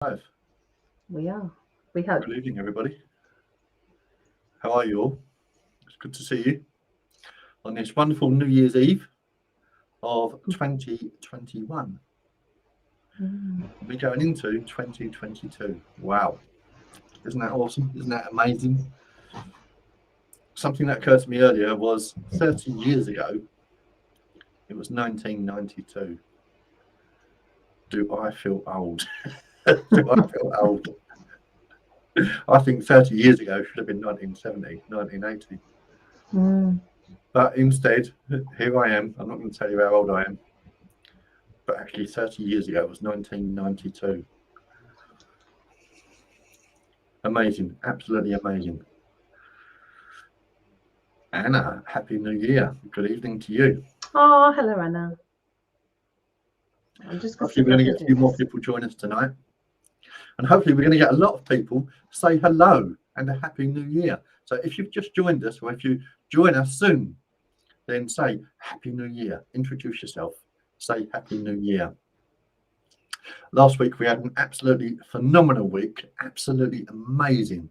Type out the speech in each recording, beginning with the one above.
Live. We are. We hope. Good evening, everybody. How are you all? It's good to see you on this wonderful New Year's Eve of 2021. We're going into 2022. Wow. Isn't that awesome? Isn't that amazing? Something that occurred to me earlier was 30 years ago. It was 1992. Do I feel old? Do I feel old? I think 30 years ago should have been 1970, 1980. But instead, here I am. I'm not going to tell you how old I am. But actually, 30 years ago, it was 1992. Amazing. Absolutely amazing. Anna, Happy New Year. Good evening to you. Oh, hello, Anna. I'm just Hopefully, we're going to get a few more people join us tonight. And hopefully, we're going to get a lot of people say hello and a Happy New Year. So if you've just joined us, or if you join us soon, then say Happy New Year. Introduce yourself. Say Happy New Year. Last week we had an absolutely phenomenal week, absolutely amazing.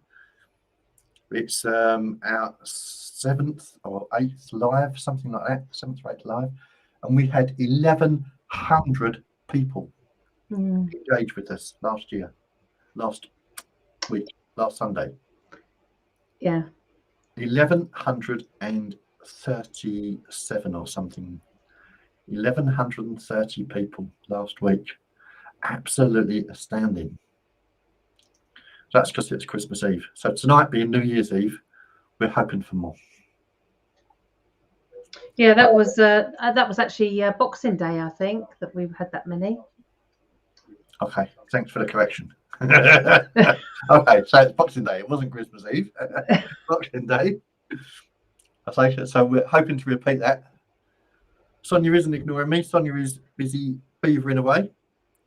It's our 7th or 8th live, something like that, 7th or 8th live, and we had 1,100 people engage with us last week, last Sunday. Yeah. 1,137 or something. 1,130 people last week. Absolutely astounding. That's because it's Christmas Eve. So tonight being New Year's Eve, we're hoping for more. Yeah, that was actually Boxing Day, I think, that we've had that many. Okay, thanks for the correction. Okay, so it's Boxing Day. It wasn't Christmas Eve. Boxing Day. So we're hoping to repeat that. Sonia isn't ignoring me. Sonia is busy beavering away.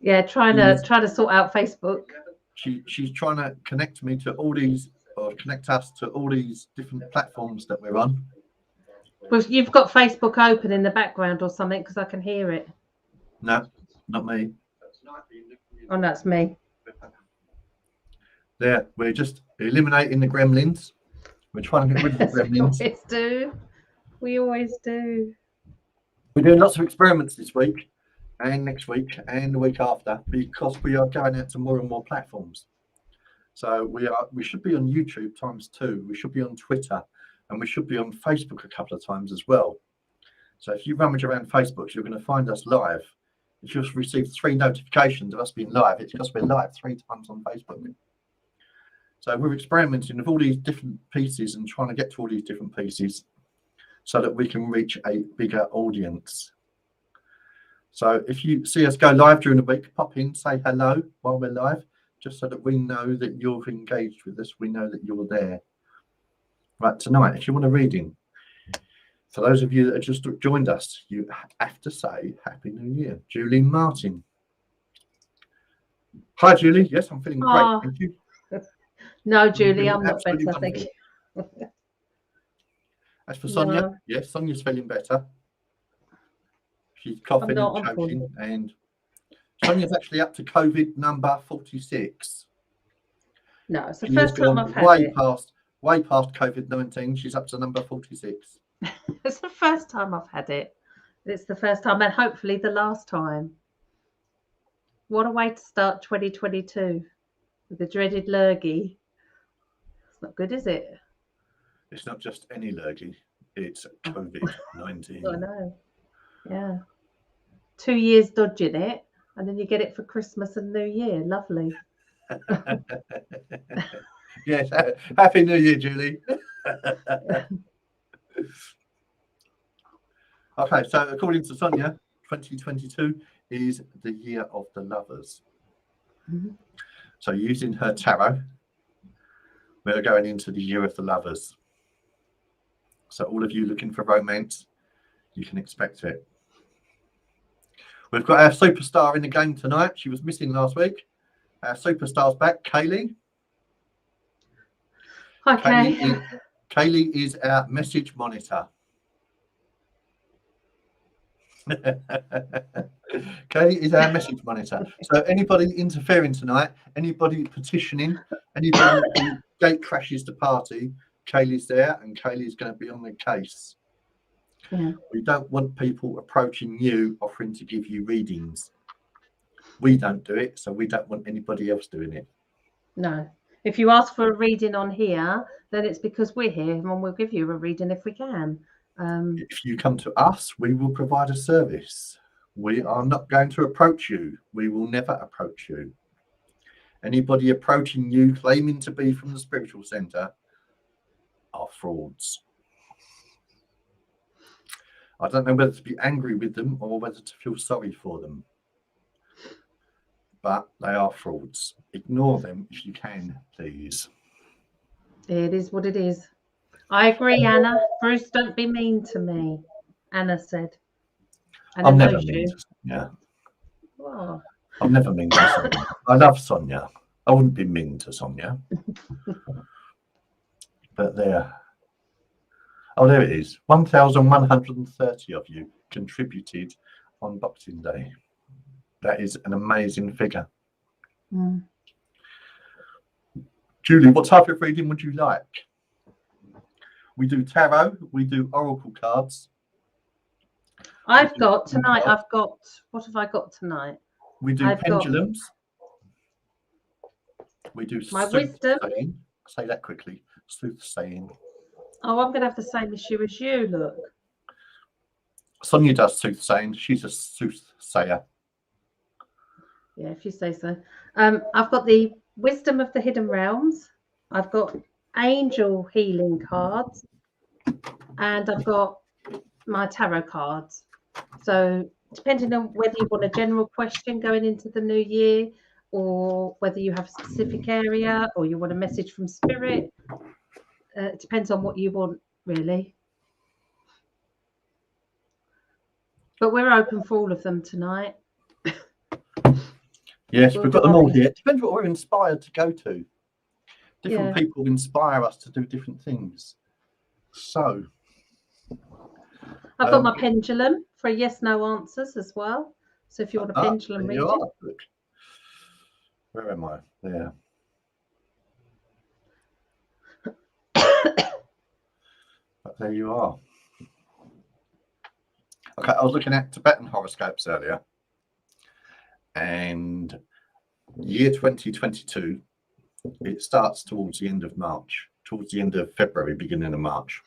Yeah, trying to sort out Facebook. She's trying to connect me to all these, or connect us to all these different platforms that we're on. Well, you've got Facebook open in the background or something, because I can hear it. No, not me. Oh, that's me. There, we're just eliminating the gremlins. We're trying to get rid of the gremlins. We always do. We're doing lots of experiments this week and next week and the week after, because we are going out to more and more platforms. So we should be on YouTube ×2. We should be on Twitter, and we should be on Facebook a couple of times as well. So if you rummage around Facebook, you're going to find us live. If you've received 3 notifications of us being live, it's because we're live 3 times on Facebook. So we're experimenting with all these different pieces and trying to get to all these different pieces so that we can reach a bigger audience. So if you see us go live during the week, pop in, say hello while we're live, just so that we know that you're engaged with us. We know that you're there. Right, tonight, if you want a reading, for those of you that have just joined us, you have to say Happy New Year. Julie Martin. Hi, Julie. Yes, I'm feeling great. Thank you. No, Julie, I'm not better. Thank you. As for Sonia, yes, Sonia's feeling better. She's coughing and choking, and Sonia's actually up to COVID number 46. No, it's the first time I've had it. Way past COVID-19. She's up to number 46. It's the first time I've had it. It's the first time, and hopefully the last time. What a way to start 2022 with the dreaded lurgy. It's not good, is it? It's not just any lurgy. It's COVID-19. I know. Yeah. 2 years dodging it, and then you get it for Christmas and New Year. Lovely. Yes. Happy New Year, Julie. Okay, so according to Sonia, 2022 is the year of the lovers. So using her tarot, we're going into the year of the lovers. So all of you looking for romance, you can expect it. We've got our superstar in the game tonight. She was missing last week. Our superstar's back, Kaylee. Okay. Kaylee is our message monitor. Kay is our message monitor. So anybody interfering tonight, anybody petitioning, anybody who gate crashes the party, Kaylee's there and Kaylee's going to be on the case. Yeah. We don't want people approaching you offering to give you readings. We don't do it, so we don't want anybody else doing it. No. If you ask for a reading on here, then it's because we're here and we'll give you a reading if we can. If you come to us, we will provide a service. We are not going to approach you. We will never approach you. Anybody approaching you claiming to be from the spiritual center are frauds. I don't know whether to be angry with them or whether to feel sorry for them. But they are frauds. Ignore them if you can, please. It is what it is. I agree, Anna. Bruce, don't be mean to me, Anna said. Anna I'm never knows mean you. to Sonia. Oh. I'm never mean to Sonia. I love Sonia. I wouldn't be mean to Sonia. But there. Oh, there it is. 1,130 of you contributed on Boxing Day. That is an amazing figure. Mm. Julie, what type of reading would you like? We do tarot, we do oracle cards. I've got tonight, what have I got tonight? We do pendulums. We do my wisdom. Say that quickly. Soothsaying. Oh, I'm going to have the same issue as you, look. Sonia does soothsaying. She's a soothsayer. Yeah, if you say so. I've got the Wisdom of the Hidden Realms. I've got Angel Healing cards. And I've got my tarot cards. So depending on whether you want a general question going into the new year or whether you have a specific area or you want a message from spirit, it depends on what you want, really. But we're open for all of them tonight. Yes, we've got them all here. It depends what we're inspired to go to. Different people inspire us to do different things. So I've got my pendulum for yes/no answers as well. So if you want a pendulum reading. Where am I? There. But there you are. Okay, I was looking at Tibetan horoscopes earlier. And year 2022, it starts towards the end of March, towards the end of February, beginning of March.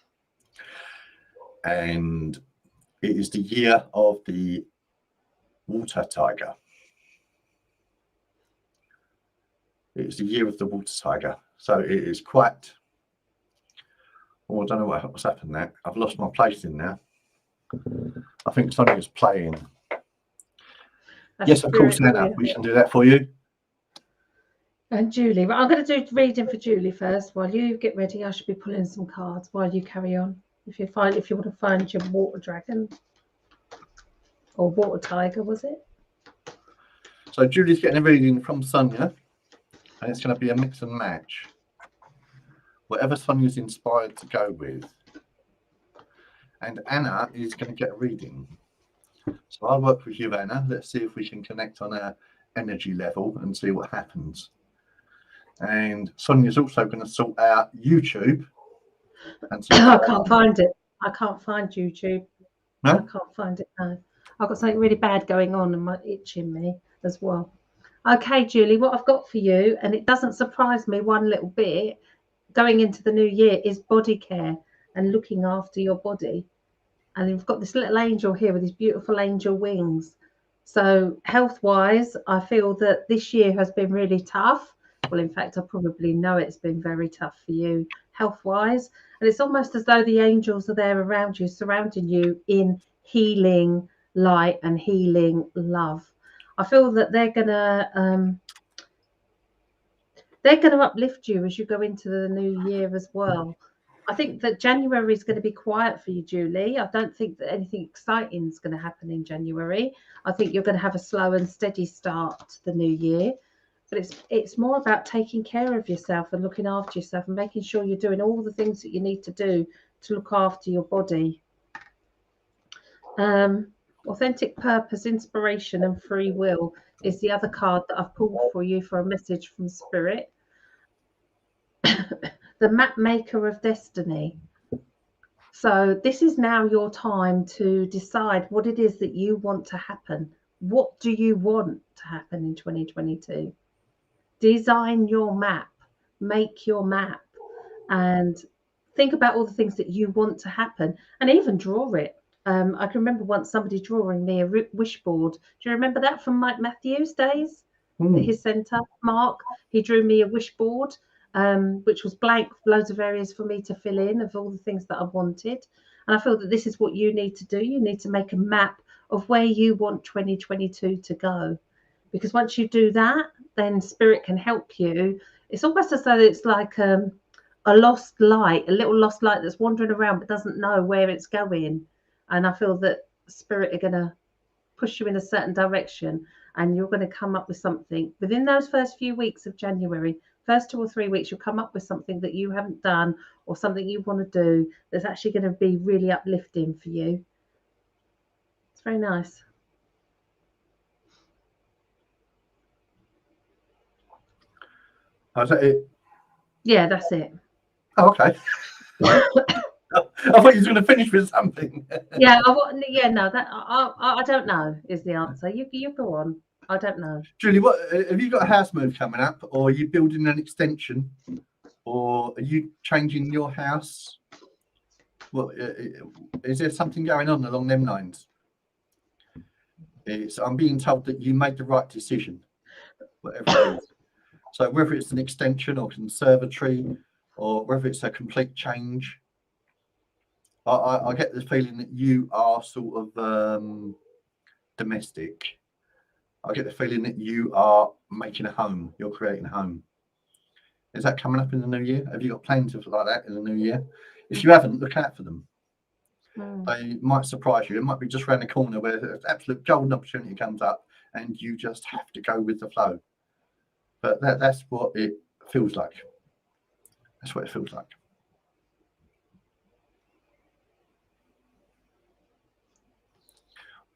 And it is the year of the water tiger. It is the year of the water tiger. So it is quite, oh, I don't know what's happened there. I've lost my place in there. I think Sonia's playing. Yes, of course, Anna, we can do that for you. And Julie, I'm going to do reading for Julie first. While you get ready, I should be pulling some cards while you carry on. If you want to find your water dragon or water tiger, was it? So Julie's getting a reading from Sonia, and it's going to be a mix and match. Whatever Sonia's inspired to go with. And Anna is going to get a reading. So I'll work with you, Anna. Let's see if we can connect on our energy level and see what happens. And Sonia's also going to sort out YouTube. And I can't find it. I can't find YouTube. No? I can't find it. No. I've got something really bad going on and itching me as well. Okay, Julie, what I've got for you, and it doesn't surprise me one little bit, going into the new year, is body care and looking after your body. And you've got this little angel here with these beautiful angel wings. So health-wise, I feel that this year has been really tough. Well, in fact, I probably know it's been very tough for you health-wise. And it's almost as though the angels are there around you, surrounding you in healing light and healing love. I feel that they're gonna uplift you as you go into the new year as well. I think that January is going to be quiet for you, Julie. I don't think that anything exciting is going to happen in January. I think you're going to have a slow and steady start to the new year. But it's more about taking care of yourself and looking after yourself and making sure you're doing all the things that you need to do to look after your body. Authentic purpose, inspiration, and free will is the other card that I've pulled for you for a message from Spirit. The map maker of destiny. So this is now your time to decide what it is that you want to happen. What do you want to happen in 2022? Design your map, make your map, and think about all the things that you want to happen, and even draw it. I can remember once somebody drawing me a wish board. Do you remember that from Mike Matthews' days at his centre? Mark, he drew me a wish board, which was blank, loads of areas for me to fill in of all the things that I wanted. And I feel that this is what you need to do. You need to make a map of where you want 2022 to go. Because once you do that, then Spirit can help you. It's almost as though it's like a lost light, a little lost light that's wandering around but doesn't know where it's going. And I feel that Spirit are going to push you in a certain direction, and you're going to come up with something within those first few weeks of January. First 2 or 3 weeks, you'll come up with something that you haven't done or something you want to do that's actually going to be really uplifting for you. It's very nice. Oh, is that it? Yeah, that's it. Oh, okay. I thought you were going to finish with something. Yeah, no, that I don't know is the answer. You go on. I don't know. Julie, what have you got a house move coming up, or are you building an extension, or are you changing your house? Well, is there something going on along them lines? I'm being told that you made the right decision, whatever it is. So whether it's an extension or conservatory, or whether it's a complete change, I get the feeling that you are sort of domestic. I get the feeling that you are making a home. You're creating a home. Is that coming up in the new year? Have you got plans like that in the new year? If you haven't, look out for them. They might surprise you. It might be just around the corner where an absolute golden opportunity comes up and you just have to go with the flow. But that's what it feels like. That's what it feels like.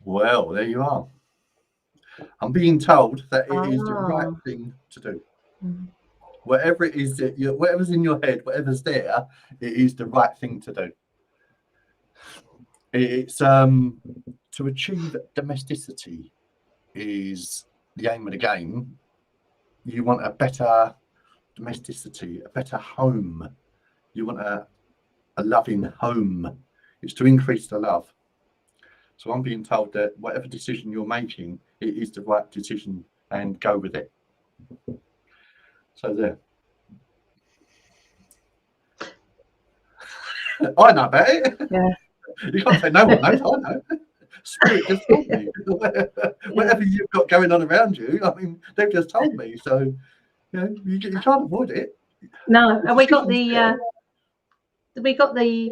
Well, there you are. I'm being told that it is the right thing to do. Whatever it is that whatever's in your head, whatever's there, it is the right thing to do. It's to achieve domesticity is the aim of the game. You want a better domesticity, a better home. You want a loving home. It's to increase the love. So I'm being told that whatever decision you're making, it is the right decision, and go with it. So there. I know about it. Yeah. You can't say no one knows. I know. Spirit just told me. Whatever you've got going on around you, I mean, they've just told me. So, you can't avoid it. No, and we got the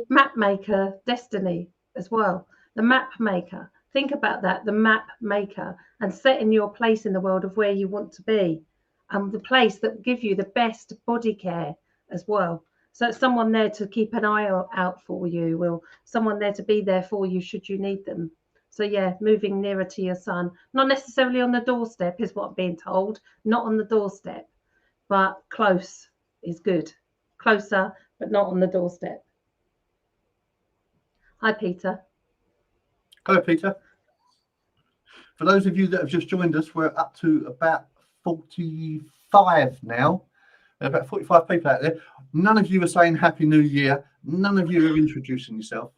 map maker destiny as well. The map maker. Think about that. The map maker, and setting your place in the world of where you want to be, and the place that will give you the best body care as well. So it's someone there to keep an eye out for you, or someone there to be there for you should you need them. So yeah, moving nearer to your son, not necessarily on the doorstep is what I'm being told, not on the doorstep, but close is good. Closer, but not on the doorstep. Hi, Peter. Hello, Peter. For those of you that have just joined us, we're up to about 45 now. There are about 45 people out there. None of you are saying Happy New Year. None of you are introducing yourself.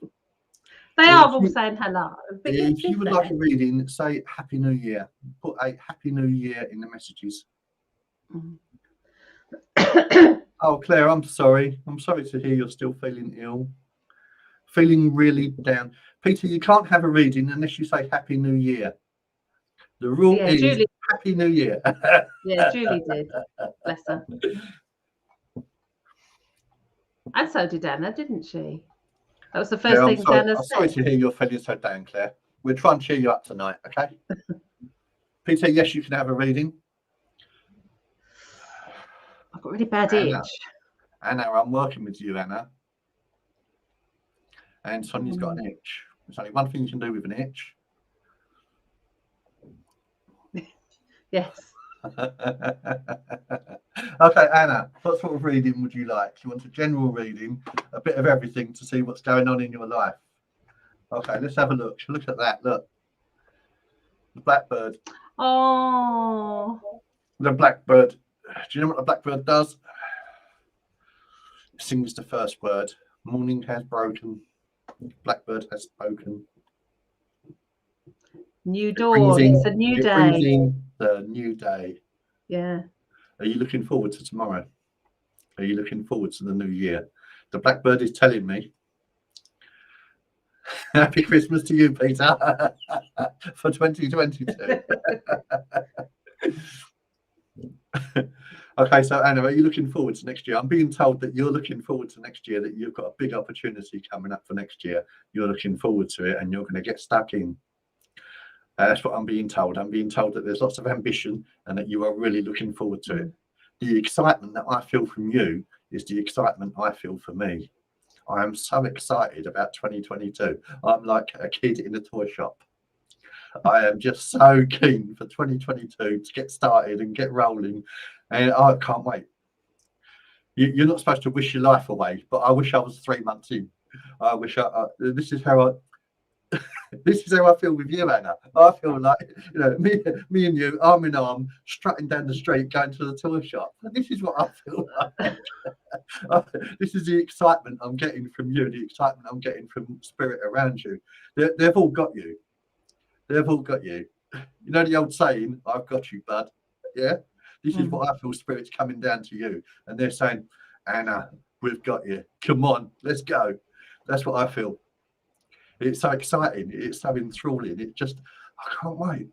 They are all saying hello. If you would like a reading, say Happy New Year. Put a Happy New Year in the messages. Oh, Claire, I'm sorry. I'm sorry to hear you're still feeling ill. Feeling really down. Peter, you can't have a reading unless you say Happy New Year. The rule is Julie. Happy New Year. Yeah, Julie did. Bless her. And so did Anna, didn't she? That was the first thing Anna said. I'm sorry to hear you're feeling so down, Claire. We'll try and cheer you up tonight, okay? Peter, yes, you can have a reading. I've got really bad itch. Anna, I'm working with you, Anna. And Sonia's got an itch. There's only one thing you can do with an itch. Yes. Okay, Anna, what sort of reading would you like? You want a general reading, a bit of everything to see what's going on in your life? Okay, let's have a look. Look at that. Look. The blackbird. Oh. The blackbird. Do you know what the blackbird does? It sings the first word. Morning has broken. Blackbird has spoken. New dawn. It's a new it day. brings in the new day. Yeah. Are you looking forward to tomorrow? Are you looking forward to the new year? The blackbird is telling me. Happy Christmas to you, Peter, for 2022. Okay, so Anna, are you looking forward to next year? I'm being told that you're looking forward to next year, that you've got a big opportunity coming up for next year. You're looking forward to it and you're going to get stuck in. That's what I'm being told. I'm being told that there's lots of ambition and that you are really looking forward to it. The excitement that I feel from you is the excitement I feel for me. I am so excited about 2022. I'm like a kid in a toy shop. I am just so keen for 2022 to get started and get rolling, and I can't wait. You're not supposed to wish your life away, but I wish I was 3 months in. I wish this is how I feel with you, Anna. I feel like, you know, me and you, arm in arm, strutting down the street, going to the toy shop. This is what I feel like. This is the excitement I'm getting from you, the excitement I'm getting from spirit around you. They've all got you. They've all got you. You know the old saying, I've got you, bud. Yeah? This is what I feel spirit's coming down to you. And they're saying, Anna, we've got you. Come on, let's go. That's what I feel. It's so exciting. It's so enthralling. It just, I can't wait.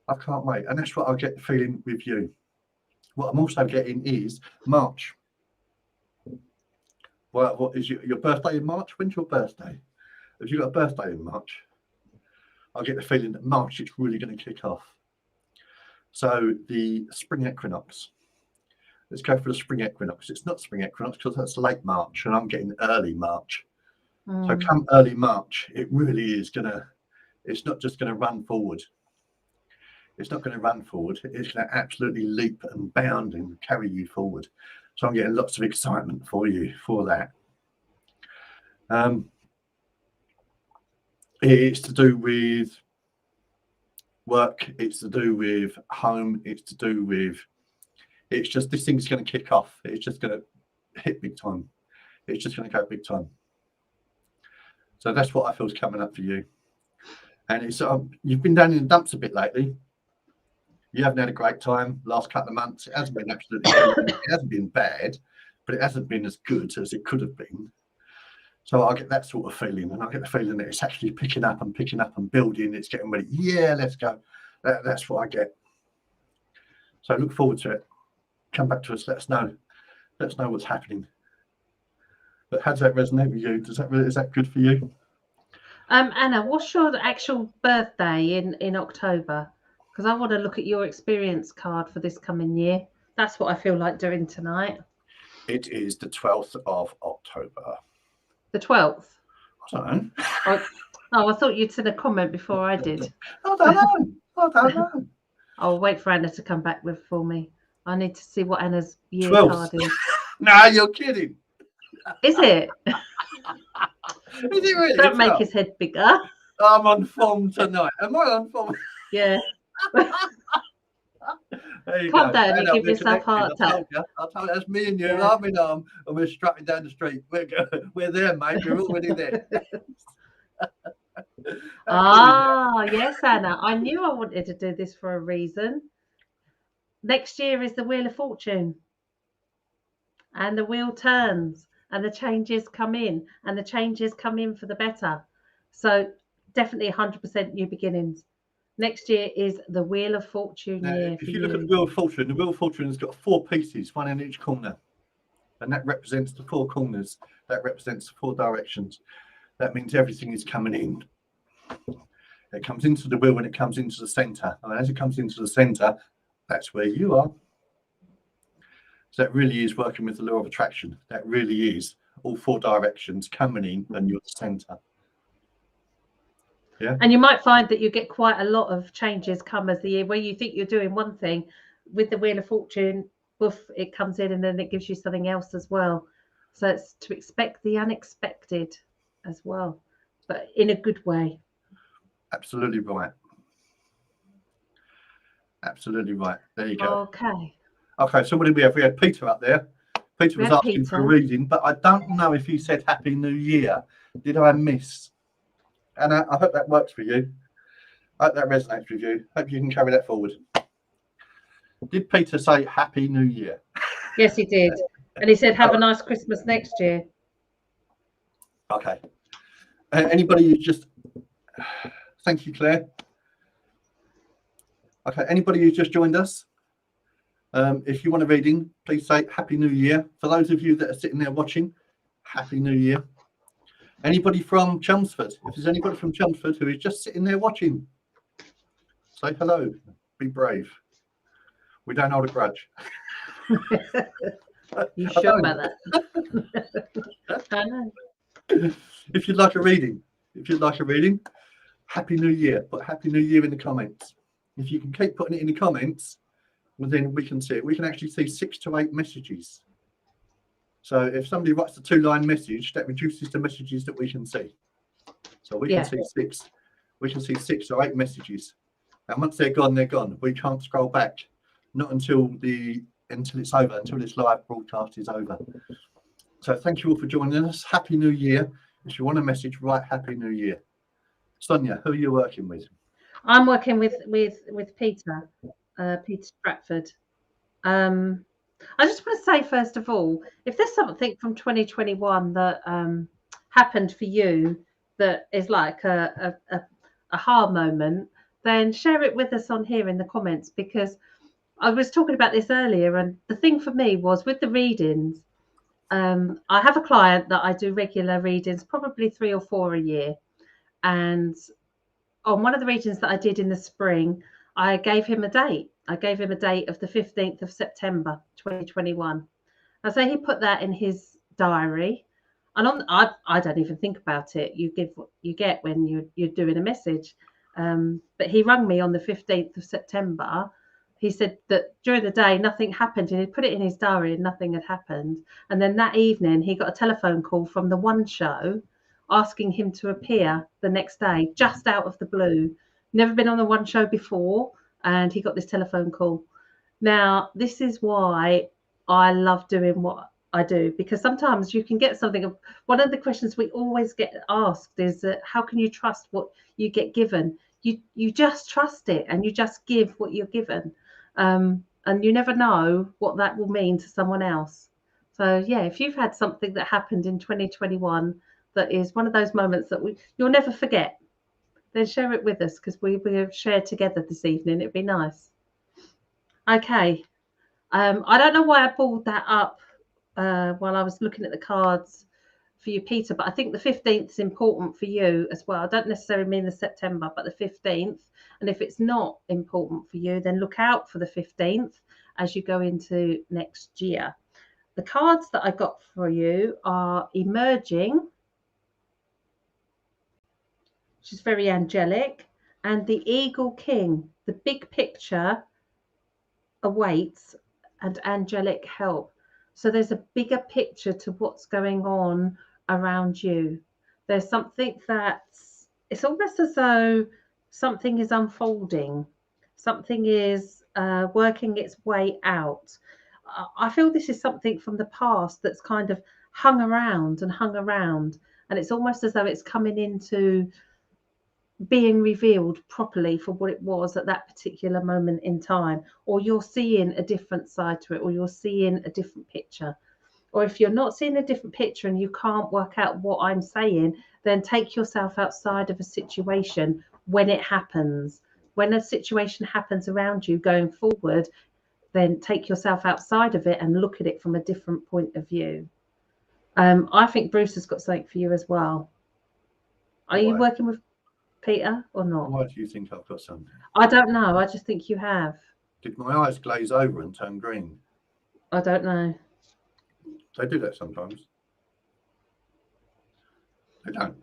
I can't wait. And that's what I get the feeling with you. What I'm also getting is March. Well, what is your birthday in March? When's your birthday? Have you got a birthday in March? I get the feeling that March it's really going to kick off. So the spring equinox. Let's go for the spring equinox. It's not spring equinox because that's late March and I'm getting early March. So come early March, it really is it's not just gonna run forward. It's not going to run forward. It's going to absolutely leap and bound and carry you forward. So I'm getting lots of excitement for you for that. It's to do with work. It's to do with home. It's to do with, it's just, this thing's going to kick off. It's just going to hit big time. It's just going to go big time. So that's what I feel is coming up for you. And it's you've been down in the dumps a bit lately. You haven't had a great time last couple of months. It hasn't been absolutely brilliant. It hasn't been bad, but it hasn't been as good as it could have been. So I get that sort of feeling, and I get the feeling that it's actually picking up and building. It's getting ready. Yeah, let's go. That's what I get. So look forward to it. Come back to us. Let us know. Let us know what's happening. But how does that resonate with you? Is that good for you? Anna, what's your actual birthday in October? Because I want to look at your experience card for this coming year. That's what I feel like doing tonight. It is the 12th of October. The 12th? I don't know. I thought you'd said a comment before I did. I don't know. I'll wait for Anna to come back for me. I need to see what Anna's year 12th. Card is. No, you're kidding. Is it? Is it really? Don't make his head bigger. I'm on form tonight. Am I on form? Yeah. There you Calm go. down and give yourself heart attack. I told you, that's me and you, arm in arm, and we're strutting down the street. We're there, mate. We're already there. Yes, Anna. I knew I wanted to do this for a reason. Next year is the Wheel of Fortune. And the wheel turns and the changes come in, and the changes come in for the better. So definitely 100% new beginnings. Next year is the Wheel of Fortune year. If you look at the Wheel of Fortune has got 4 pieces, one in each corner. And that represents the 4 corners. That represents the 4 directions. That means everything is coming in. It comes into the wheel when it comes into the center. And as it comes into the center, that's where you are. So that really is working with the law of attraction. That really is all 4 directions coming in and you're the center. Yeah. And you might find that you get quite a lot of changes come as the year, where you think you're doing one thing with the Wheel of Fortune, woof, it comes in and then it gives you something else as well. So it's to expect the unexpected as well, but in a good way. Absolutely right. Absolutely right. There you go. Okay. Okay, so what did we have? We had Peter up there. Peter We was had asking for a Peter. reading, but I don't know if he said Happy New Year. Did I miss? And I hope that works for you. I hope that resonates with you. Hope you can carry that forward. Did Peter say Happy New Year? Yes, he did. And he said, have a nice Christmas next year. Okay. Anybody who's just... Thank you, Claire. Okay, anybody who's just joined us, if you want a reading, please say Happy New Year. For those of you that are sitting there watching, Happy New Year. Anybody from Chelmsford? If there's anybody from Chelmsford who is just sitting there watching, say hello. Be brave. We don't hold a grudge. You sure about that? I know. If you'd like a reading, Happy New Year. Put Happy New Year in the comments. If you can keep putting it in the comments, well, then we can see it. We can actually see 6 to 8 messages. So if somebody writes a 2-line message, that reduces the messages that we can see. So we can see 6. We can see 6 or 8 messages. And once they're gone, they're gone. We can't scroll back, not until it's over, until this live broadcast is over. So thank you all for joining us. Happy New Year. If you want a message, write Happy New Year. Sonia, who are you working with? I'm working with Peter, Peter Stratford. I just want to say, first of all, if there's something from 2021 that happened for you that is like a aha moment, then share it with us on here in the comments, because I was talking about this earlier, and the thing for me was with the readings, I have a client that I do regular readings, probably 3 or 4 a year. And on one of the readings that I did in the spring, I gave him a date. I gave him a date of the 15th of September, 2021. I say he put that in his diary. And I don't even think about it. You give what you get when you're doing a message. But he rang me on the 15th of September. He said that during the day, nothing happened. And he put it in his diary and nothing had happened. And then that evening, he got a telephone call from the One Show asking him to appear the next day, just out of the blue. Never been on the One Show before. And he got this telephone call. Now, this is why I love doing what I do, because sometimes you can get something. One of the questions we always get asked is how can you trust what you get given? You just trust it, and you just give what you're given, and you never know what that will mean to someone else. So yeah, if you've had something that happened in 2021 that is one of those moments that you'll never forget, then share it with us, because we will share together this evening. It'd be nice. Okay. I don't know why I pulled that up while I was looking at the cards for you, Peter, but I think the 15th is important for you as well. I don't necessarily mean the September, but the 15th. And if it's not important for you, then look out for the 15th as you go into next year. The cards that I got for you are Emerging, which is very angelic, and the Eagle King. The big picture awaits and angelic help. So there's a bigger picture to what's going on around you. There's something that's, it's almost as though something is unfolding, something is working its way out. I feel this is something from the past that's kind of hung around, and it's almost as though it's coming into being revealed properly for what it was at that particular moment in time, or you're seeing a different side to it, or you're seeing a different picture. Or if you're not seeing a different picture and you can't work out what I'm saying, then take yourself outside of a situation when it happens. When a situation happens around you going forward, then take yourself outside of it and look at it from a different point of view. I think Bruce has got something for you as well. Are you working with Peter or not? Why do you think I've got something? I don't know. I just think you have. Did my eyes glaze over and turn green? I don't know. They do that sometimes. They don't.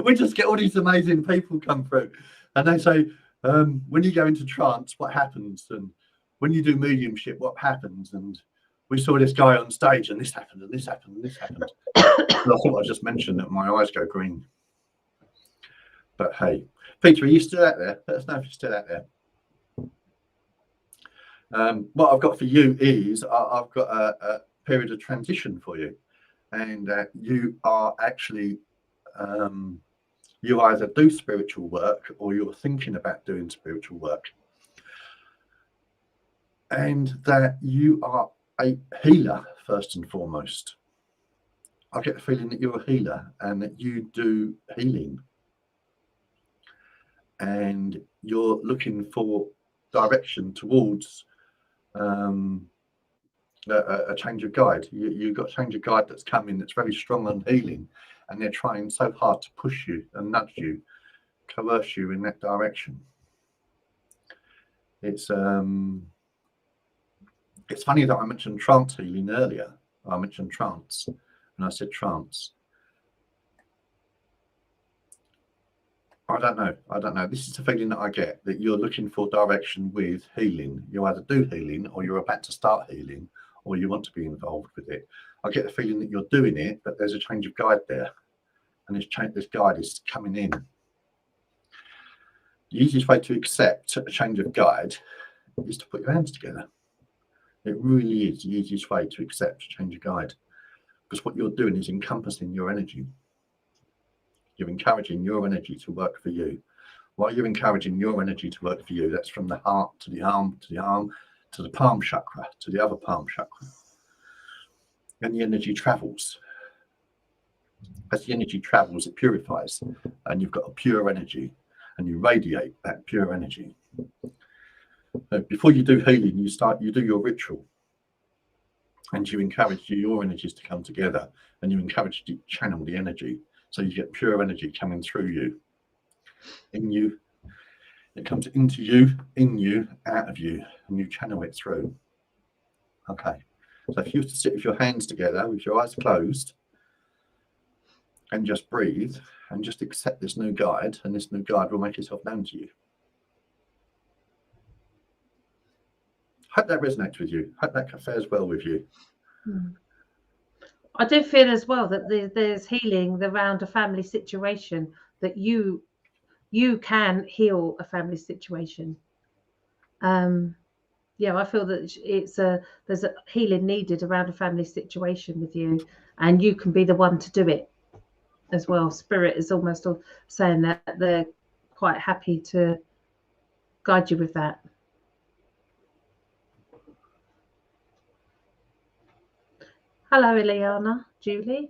We just get all these amazing people come through, and they say, when you go into trance, what happens? And when you do mediumship, what happens? And we saw this guy on stage, and this happened, and this happened, and this happened. And I thought I just mentioned that my eyes go green. But hey, Peter, are you still out there? Let us know if you're still out there. What I've got for you is I've got a period of transition for you, and you are actually you either do spiritual work or you're thinking about doing spiritual work, and that you are a healer first and foremost. I get the feeling that you're a healer and that you do healing, and you're looking for direction towards a change of guide. You've got a change of guide that's coming that's very strong on healing, and they're trying so hard to push you and nudge you, coerce you in that direction. It's funny that I mentioned trance healing earlier. I mentioned trance, and I said trance. I don't know. This is the feeling that I get, that you're looking for direction with healing. You either do healing, or you're about to start healing, or you want to be involved with it. I get the feeling that you're doing it, but there's a change of guide there, and this guide is coming in. The easiest way to accept a change of guide is to put your hands together. It really is the easiest way to accept a change of guide, because what you're doing is encompassing your energy. You're encouraging your energy to work for you. While you're encouraging your energy to work for you, that's from the heart to the arm, to the arm, to the palm chakra, to the other palm chakra. And the energy travels. As the energy travels, it purifies, and you've got a pure energy, and you radiate that pure energy. Before you do healing, you do your ritual, and you encourage your energies to come together, and you encourage to channel the energy, so you get pure energy coming through you, in you. It comes into you, in you, out of you, and you channel it through. Okay, so if you were to sit with your hands together, with your eyes closed, and just breathe, and just accept this new guide, and this new guide will make itself known to you. Hope that resonates with you. Hope that fares well with you. I do feel as well that there's healing around a family situation, that you can heal a family situation. Yeah, I feel that there's a healing needed around a family situation with you, and you can be the one to do it as well. Spirit is almost saying that they're quite happy to guide you with that. Hello, Eliana. Julie?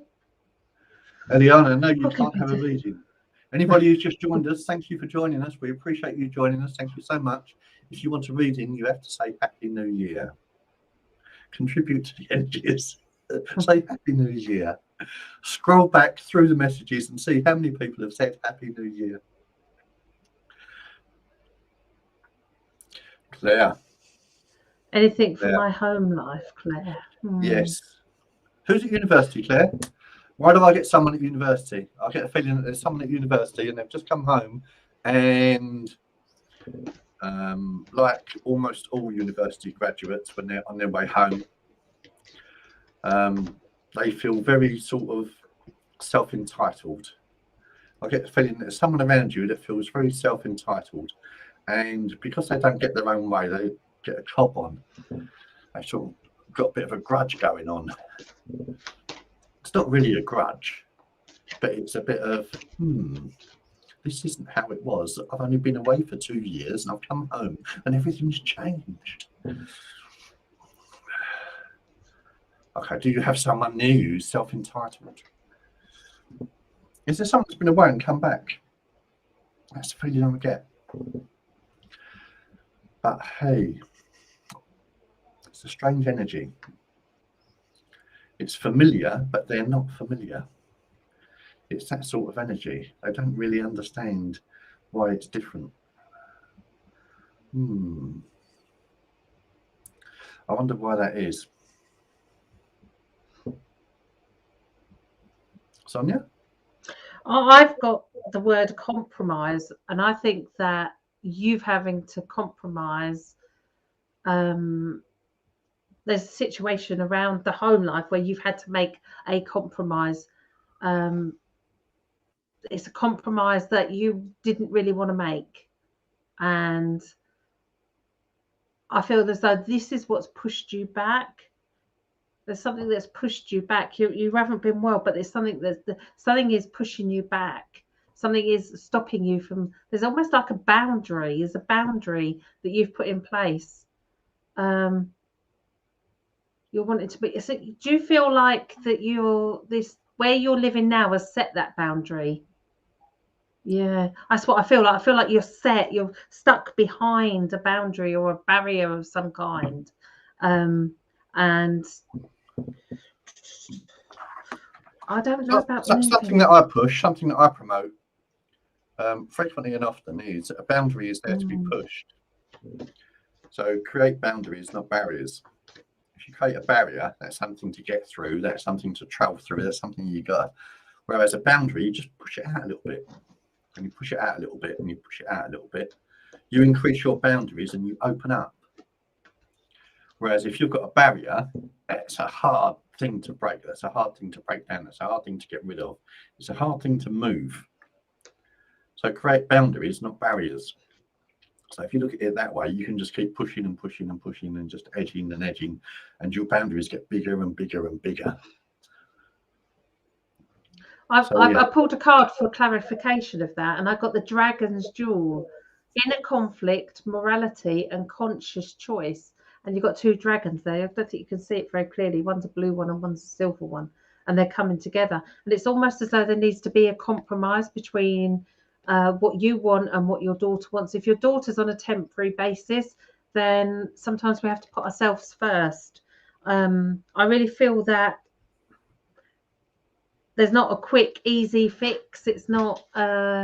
Eliana, no, you can't have a reading. Anybody who's just joined us, thank you for joining us. We appreciate you joining us. Thank you so much. If you want a reading, you have to say Happy New Year. Contribute to the energies. Say Happy New Year. Scroll back through the messages and see how many people have said Happy New Year. Claire. Anything for my home life, Claire? Yes. Who's at university, Claire? Why do I get someone at university? I get a feeling that there's someone at university and they've just come home, and like almost all university graduates, when they're on their way home, they feel very sort of self-entitled. I get the feeling that there's someone around you that feels very self-entitled, and because they don't get their own way, they get a cob on. They sort of got a bit of a grudge going on. It's not really a grudge, but it's a bit of, this isn't how it was. I've only been away for 2 years and I've come home and everything's changed. Okay, do you have someone near you who's self-entitled? Is there someone that's been away and come back? That's the feeling I get. But hey, it's a strange energy. It's familiar, but they're not familiar. It's that sort of energy. They don't really understand why it's different. I wonder why that is. Sonia? I've got the word compromise, and I think that you've having to compromise. Um, there's a situation around the home life where you've had to make a compromise. Um, it's a compromise that you didn't really want to make, and I feel as though this is what's pushed you back. There's something that's pushed you back. You haven't been well, but there's something something is pushing you back. Something is stopping you from. There's almost like a boundary. There's a boundary that you've put in place. You're wanting to be. So do you feel like that where you're living now has set that boundary? Yeah, that's what I feel like. I feel like you're stuck behind a boundary or a barrier of some kind. And I don't know about something that I push, something that I promote frequently and often is a boundary is there to be pushed. So create boundaries, not barriers. If you create a barrier, that's something to get through, that's something to travel through, that's something you got. Whereas a boundary, you just push it out a little bit. And you push it out a little bit, and you push it out a little bit. You increase your boundaries and you open up. Whereas if you've got a barrier, it's a hard thing to break. That's a hard thing to break down. That's a hard thing to get rid of. It's a hard thing to move. So create boundaries, not barriers. So if you look at it that way, you can just keep pushing and pushing and pushing and just edging and edging, and your boundaries get bigger and bigger and bigger. I pulled a card for clarification of that, and I got the Dragon's Jewel, inner conflict, morality, and conscious choice. And you've got two dragons there. I don't think you can see it very clearly. One's a blue one and one's a silver one, and they're coming together. And it's almost as though there needs to be a compromise between what you want and what your daughter wants. If your daughter's on a temporary basis, then sometimes we have to put ourselves first. I really feel that there's not a quick, easy fix. It's not, but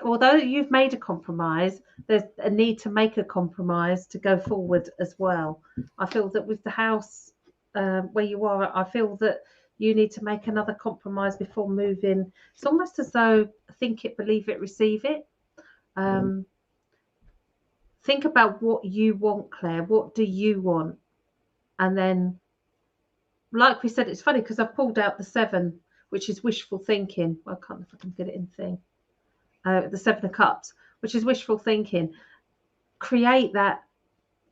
although you've made a compromise, there's a need to make a compromise to go forward as well. I feel that with the house where you are, I feel that you need to make another compromise before moving. It's almost as though think it, believe it, receive it. Think about what you want, Claire. What do you want? And then, like we said, it's funny because I pulled out the 7, which is wishful thinking. I can't know if I can get it in thing. The 7 of Cups, which is wishful thinking. Create that,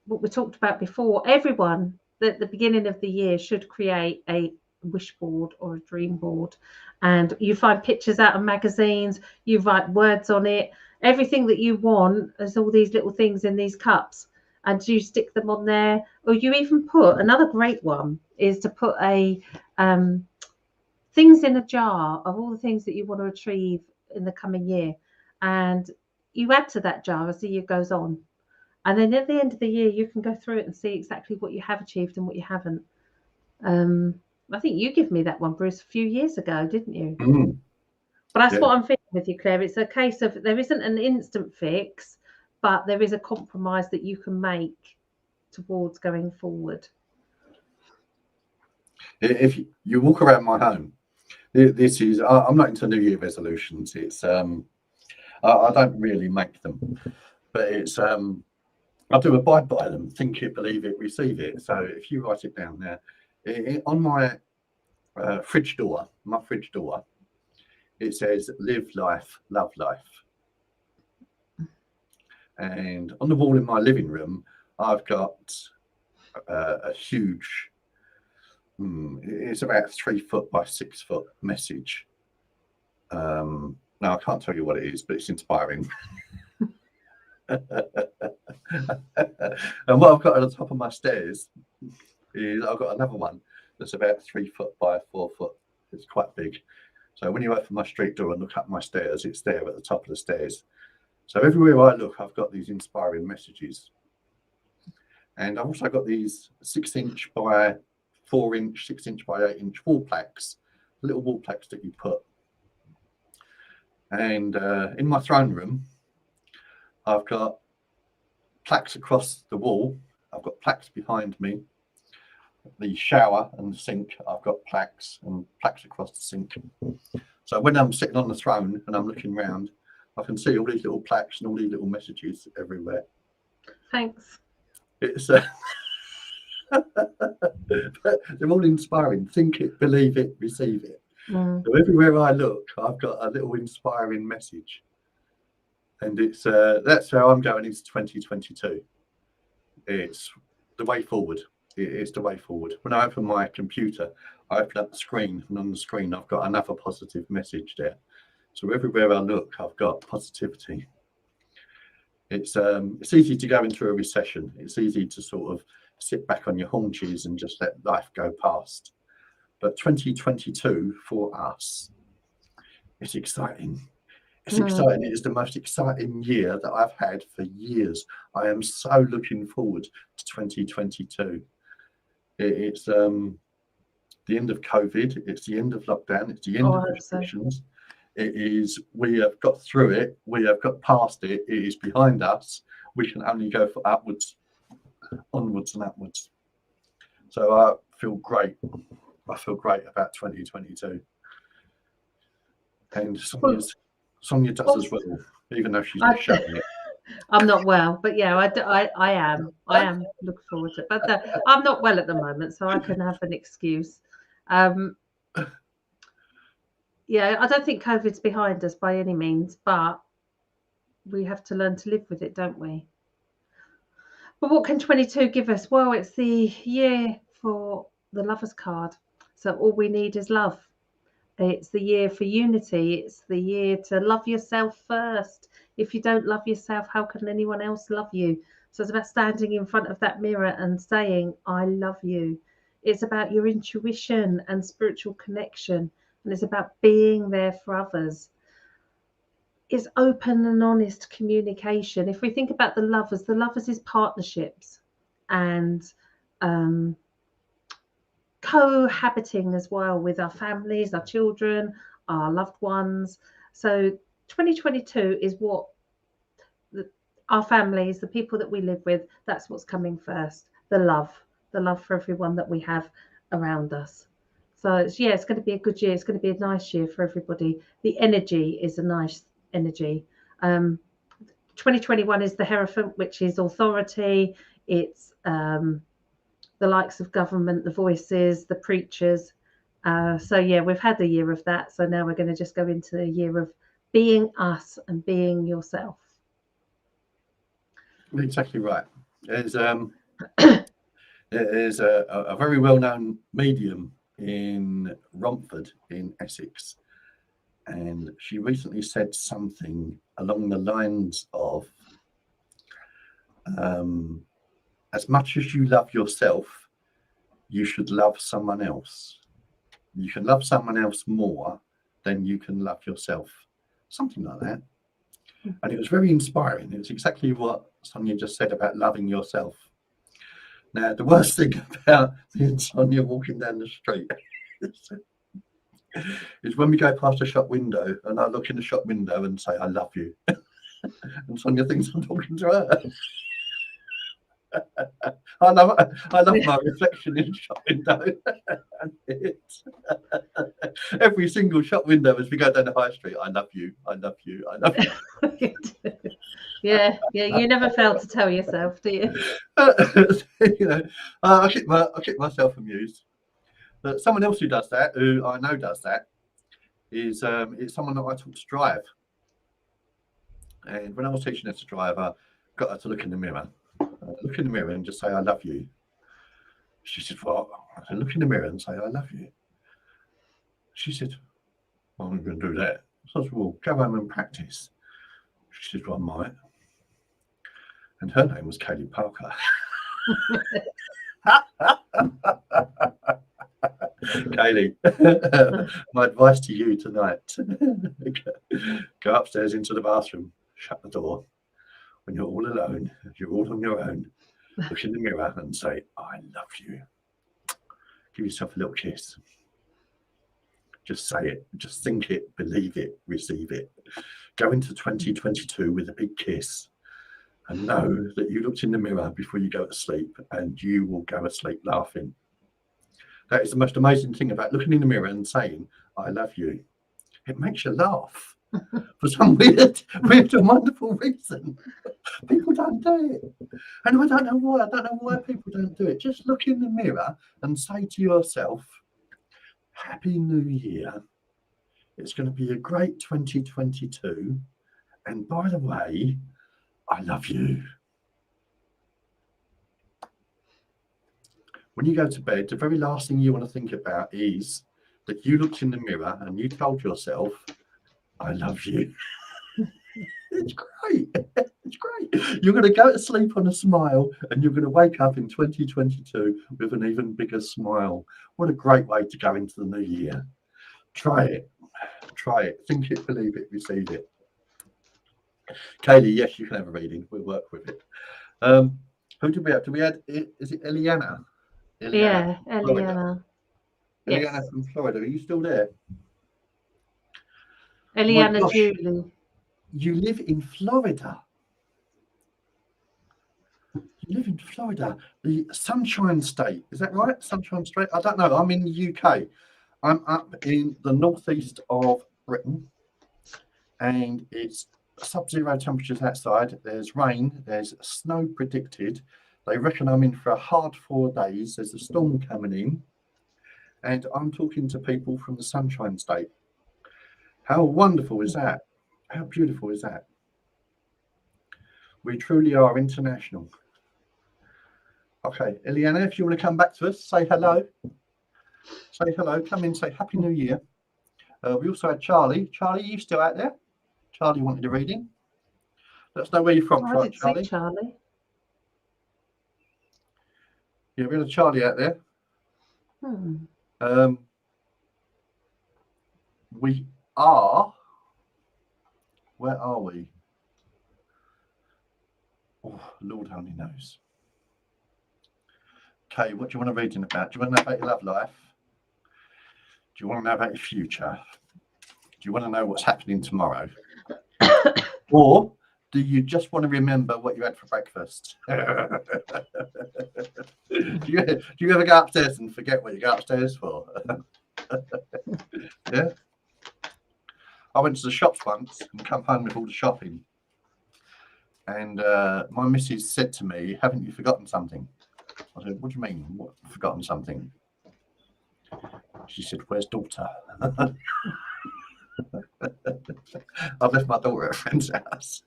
what we talked about before. Everyone at the beginning of the year should create a wish board or a dream board, and you find pictures out of magazines, you write words on it, everything that you want. There's all these little things in these cups, and you stick them on there, or you even put, another great one is to put a things in a jar of all the things that you want to achieve in the coming year, and you add to that jar as the year goes on, and then at the end of the year you can go through it and see exactly what you have achieved and what you haven't. I think you gave me that one, Bruce, a few years ago, didn't you? But that's what I'm feeling with you, Claire. It's a case of there isn't an instant fix, but there is a compromise that you can make towards going forward. If you walk around my home, this is, I'm not into New Year resolutions. It's I don't really make them, but it's I do abide by them. Think it, believe it, receive it. So if you write it down there, on my fridge door, it says live life, love life. And on the wall in my living room, I've got a huge, it's about 3 foot by 6 foot message. Now I can't tell you what it is, but it's inspiring. And what I've got at the top of my stairs is I've got another one that's about 3 foot by 4 foot. It's quite big. So when you open my street door and look up my stairs, it's there at the top of the stairs. So everywhere I look, I've got these inspiring messages. And I've also got these 6-inch by 4-inch, 6-inch by 8-inch wall plaques, little wall plaques that you put. And in my throne room, I've got plaques across the wall. I've got plaques behind me. the shower and the sink, I've got plaques and plaques across the sink. So when I'm sitting on the throne and I'm looking round, I can see all these little plaques and all these little messages everywhere. Thanks. It's they're all inspiring. Think it, believe it, receive it. So everywhere I look, I've got a little inspiring message, and it's that's how I'm going into 2022. It's the way forward. It's the way forward. When I open my computer, I open up the screen, and on the screen I've got another positive message there. So everywhere I look, I've got positivity. It's easy to go into a recession. It's easy to sort of sit back on your haunches and just let life go past. But 2022 for us, it's exciting. It's exciting. It is the most exciting year that I've had for years. I am so looking forward to 2022. It's the end of COVID. It's the end of lockdown. It's the end of restrictions. It is, we have got through it. We have got past it. It is behind us. We can only go for upwards, onwards and upwards. So I feel great. I feel great about 2022. And Sonia does as well, even though she's not showing it. I'm not well, but yeah, I am. I am looking forward to it. But I'm not well at the moment, so I can have an excuse. Yeah, I don't think COVID's behind us by any means, but we have to learn to live with it, don't we? But what can 22 give us? Well, it's the year for the Lover's card. So all we need is love. It's the year for unity. It's the year to love yourself first. If you don't love yourself, how can anyone else love you? So it's about standing in front of that mirror and saying, I love you. It's about your intuition and spiritual connection. And it's about being there for others. It's open and honest communication. If we think about the lovers is partnerships and cohabiting as well with our families, our children, our loved ones. So 2022 is what our families, the people that we live with, that's what's coming first. The love for everyone that we have around us. So it's going to be a good year. It's going to be a nice year for everybody. The energy is a nice energy. 2021 is the Hierophant, which is authority. It's the likes of government, the voices, the preachers. So yeah, we've had a year of that. So now we're going to just go into a year of being us and being yourself. Exactly right. There's a very well-known medium in Romford in Essex, and she recently said something along the lines of, as much as you love yourself, you should love someone else. You can love someone else more than you can love yourself. Something like that. And it was very inspiring. It was exactly what Sonia just said about loving yourself. Now, the worst thing about me and Sonia walking down the street is when we go past a shop window and I look in the shop window and say, I love you. And Sonia thinks I'm talking to her. I love my reflection in the shop window. Every single shop window as we go down the high street, I love you, I love you, I love you. Yeah, you never fail to tell yourself, do you? You know, I keep myself amused. But someone else who does that, who I know does that, is someone that I taught to drive. And when I was teaching her to drive, I got her to look in the mirror. Look in the mirror and just say, I love you. She said, what? I said, look in the mirror and say, I love you. She said, well, I'm going to do that. So I said, well, go home and practice. She said, well, I might. And her name was Kaylee Parker. Kaylee, my advice to you tonight, go upstairs into the bathroom, shut the door. When you're all alone, you're all on your own, look in the mirror and say, I love you. Give yourself a little kiss. Just say it, just think it, believe it, receive it. Go into 2022 with a big kiss and know that you looked in the mirror before you go to sleep and you will go to sleep laughing. That is the most amazing thing about looking in the mirror and saying, I love you. It makes you laugh for some weird and wonderful reason. People don't do it. And I don't know why. I don't know why people don't do it. Just look in the mirror and say to yourself, Happy New Year. It's going to be a great 2022. And by the way, I love you. When you go to bed, the very last thing you want to think about is that you looked in the mirror and you told yourself, I love you. It's great. It's great. You're going to go to sleep on a smile and you're going to wake up in 2022 with an even bigger smile. What a great way to go into the new year. Try it. Try it. Think it, believe it, receive it. Kaylee, yes, you can have a reading. We'll work with it. Who did we have? Is it Eliana? Yeah, Eliana. Eliana Yes. from Florida. Are you still there? Eliana Julie. You live in Florida. You live in Florida, the Sunshine State. Is that right? Sunshine State? I don't know. I'm in the UK. I'm up in the northeast of Britain, and it's sub-zero temperatures outside. There's rain. There's snow predicted. They reckon I'm in for a hard 4 days. There's a storm coming in, and I'm talking to people from the Sunshine State. How wonderful is that? How beautiful is that? We truly are international. Okay, Eliana, if you want to come back to us, say hello. Say hello. Come in, say Happy New Year. We also had Charlie. Charlie, you still out there? Charlie wanted a reading. Let us know where you're from, I didn't Charlie. see Charlie. Yeah, we had a Charlie out there. We are. Where are we? Oh, Lord only knows. Okay, what do you want to read in about? Do you want to know about your love life? Do you want to know about your future? Do you want to know what's happening tomorrow? Or do you just want to remember what you had for breakfast? do you ever go upstairs and forget what you go upstairs for? Yeah. I went to the shops once and come home with all the shopping. And my missus said to me, haven't you forgotten something? I said, what do you mean? What, forgotten something? She said, where's daughter? I've left my daughter at a friend's house.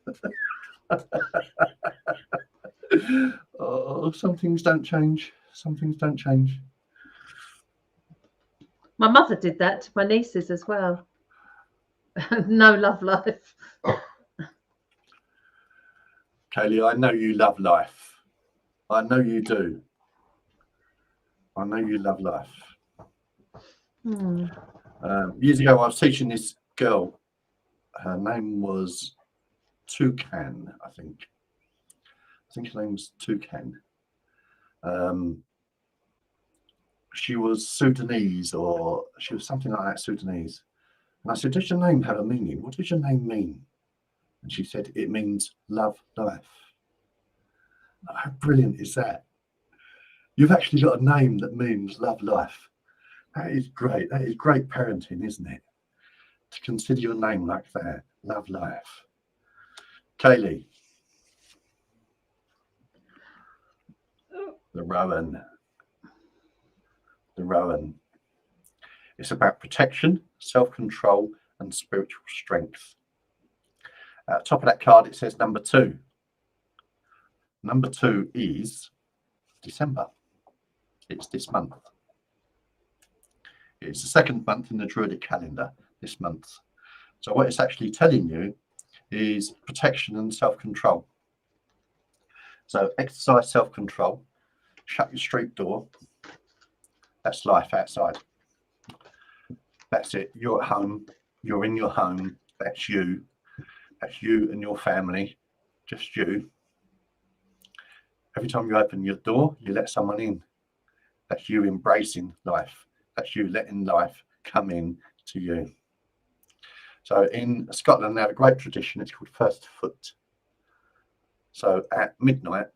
Oh, some things don't change. Some things don't change. My mother did that to my nieces as well. No love life. Kaylee, I know you love life. I know you do. I know you love life. Years ago, I was teaching this girl. Her name was Toucan, I think. I think her name was Toucan. She was Sudanese, or she was something like that, Sudanese. And I said, does your name have a meaning? What does your name mean? And she said, it means love life. How brilliant is that? You've actually got a name that means love life. That is great. That is great parenting, isn't it? To consider your name like that, love life. Kaylee. The Rowan. The Rowan. It's about protection, self-control, and spiritual strength. At the top of that card, it says number 2. Number 2 is December. It's this month. It's the second month in the Druidic calendar this month. So what it's actually telling you is protection and self-control. So exercise self-control, shut your street door. That's life outside. That's it. You're at home. You're in your home. That's you. That's you and your family. Just you. Every time you open your door, you let someone in. That's you embracing life. That's you letting life come in to you. So in Scotland, they have a great tradition. It's called First Foot. So at midnight,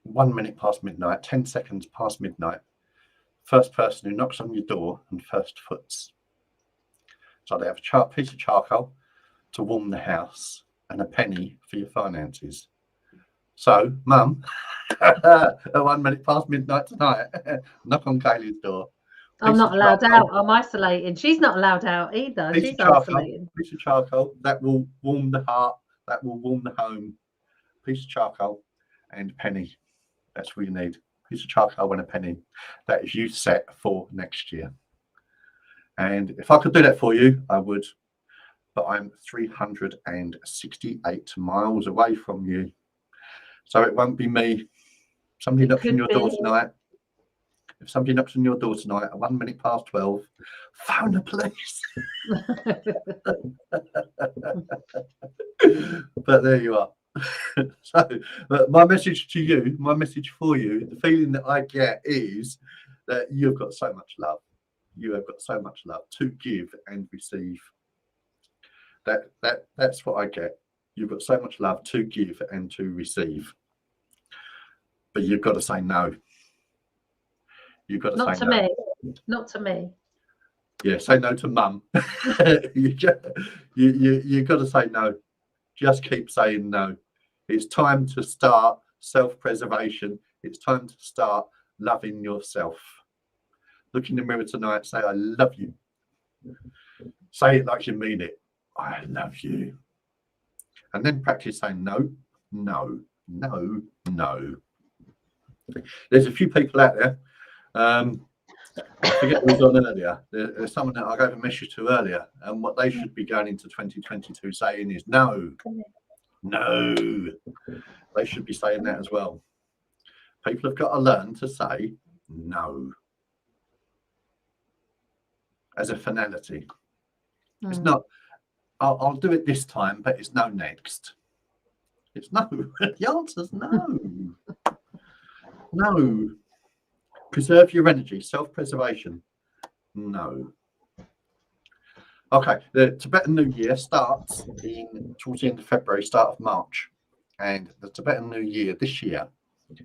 1 minute past midnight, 10 seconds past midnight, first person who knocks on your door and first foots. So they have a piece of charcoal to warm the house and a penny for your finances. So, Mum, at 1 minute past midnight tonight, knock on Kaylee's door. I'm not allowed out. I'm isolating. She's not allowed out either. She's isolating. Piece of charcoal that will warm the heart, that will warm the home. Piece of charcoal and a penny. That's what you need. Piece of charcoal and a penny. That is you set for next year. And if I could do that for you, I would. But I'm 368 miles away from you. So it won't be me. Somebody knocks on your door tonight. If somebody knocks on your door tonight at 1 minute past 12, phone the police. But there you are. So my message to you, my message for you, the feeling that I get is that you've got so much love. You have got so much love to give and receive. That's what I get. You've got so much love to give and to receive. But you've got to say no. You've got to say no. Not to me. Not to me. Yeah, say no to Mum. you got to say no. Just keep saying no. It's time to start self-preservation. It's time to start loving yourself. Look in the mirror tonight, say, I love you. Say it like you mean it. I love you. And then practice saying no, no, no, no. There's a few people out there. I forget who was on earlier. There's someone that I gave a message to earlier, and what they should be going into 2022 saying is no. No. They should be saying that as well. People have got to learn to say no. As a finality. It's not, I'll do it this time, but it's no next. It's no. The answer's no. No. Preserve your energy, self-preservation. No. Okay, the Tibetan New Year starts towards the end of February, start of March. And the Tibetan New Year this year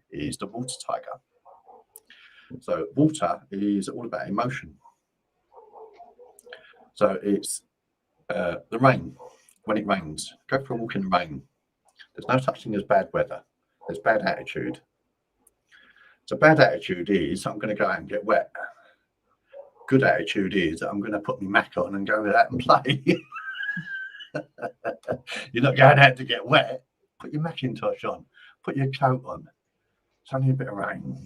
is the water tiger. So water is all about emotion. So it's the rain. When it rains, go for a walk in the rain. There's no such thing as bad weather. There's bad attitude. So bad attitude is I'm going to go out and get wet. Good attitude is I'm going to put my Mac on and go out and play. You're not going out to get wet. Put your Macintosh on. Put your coat on. It's only a bit of rain.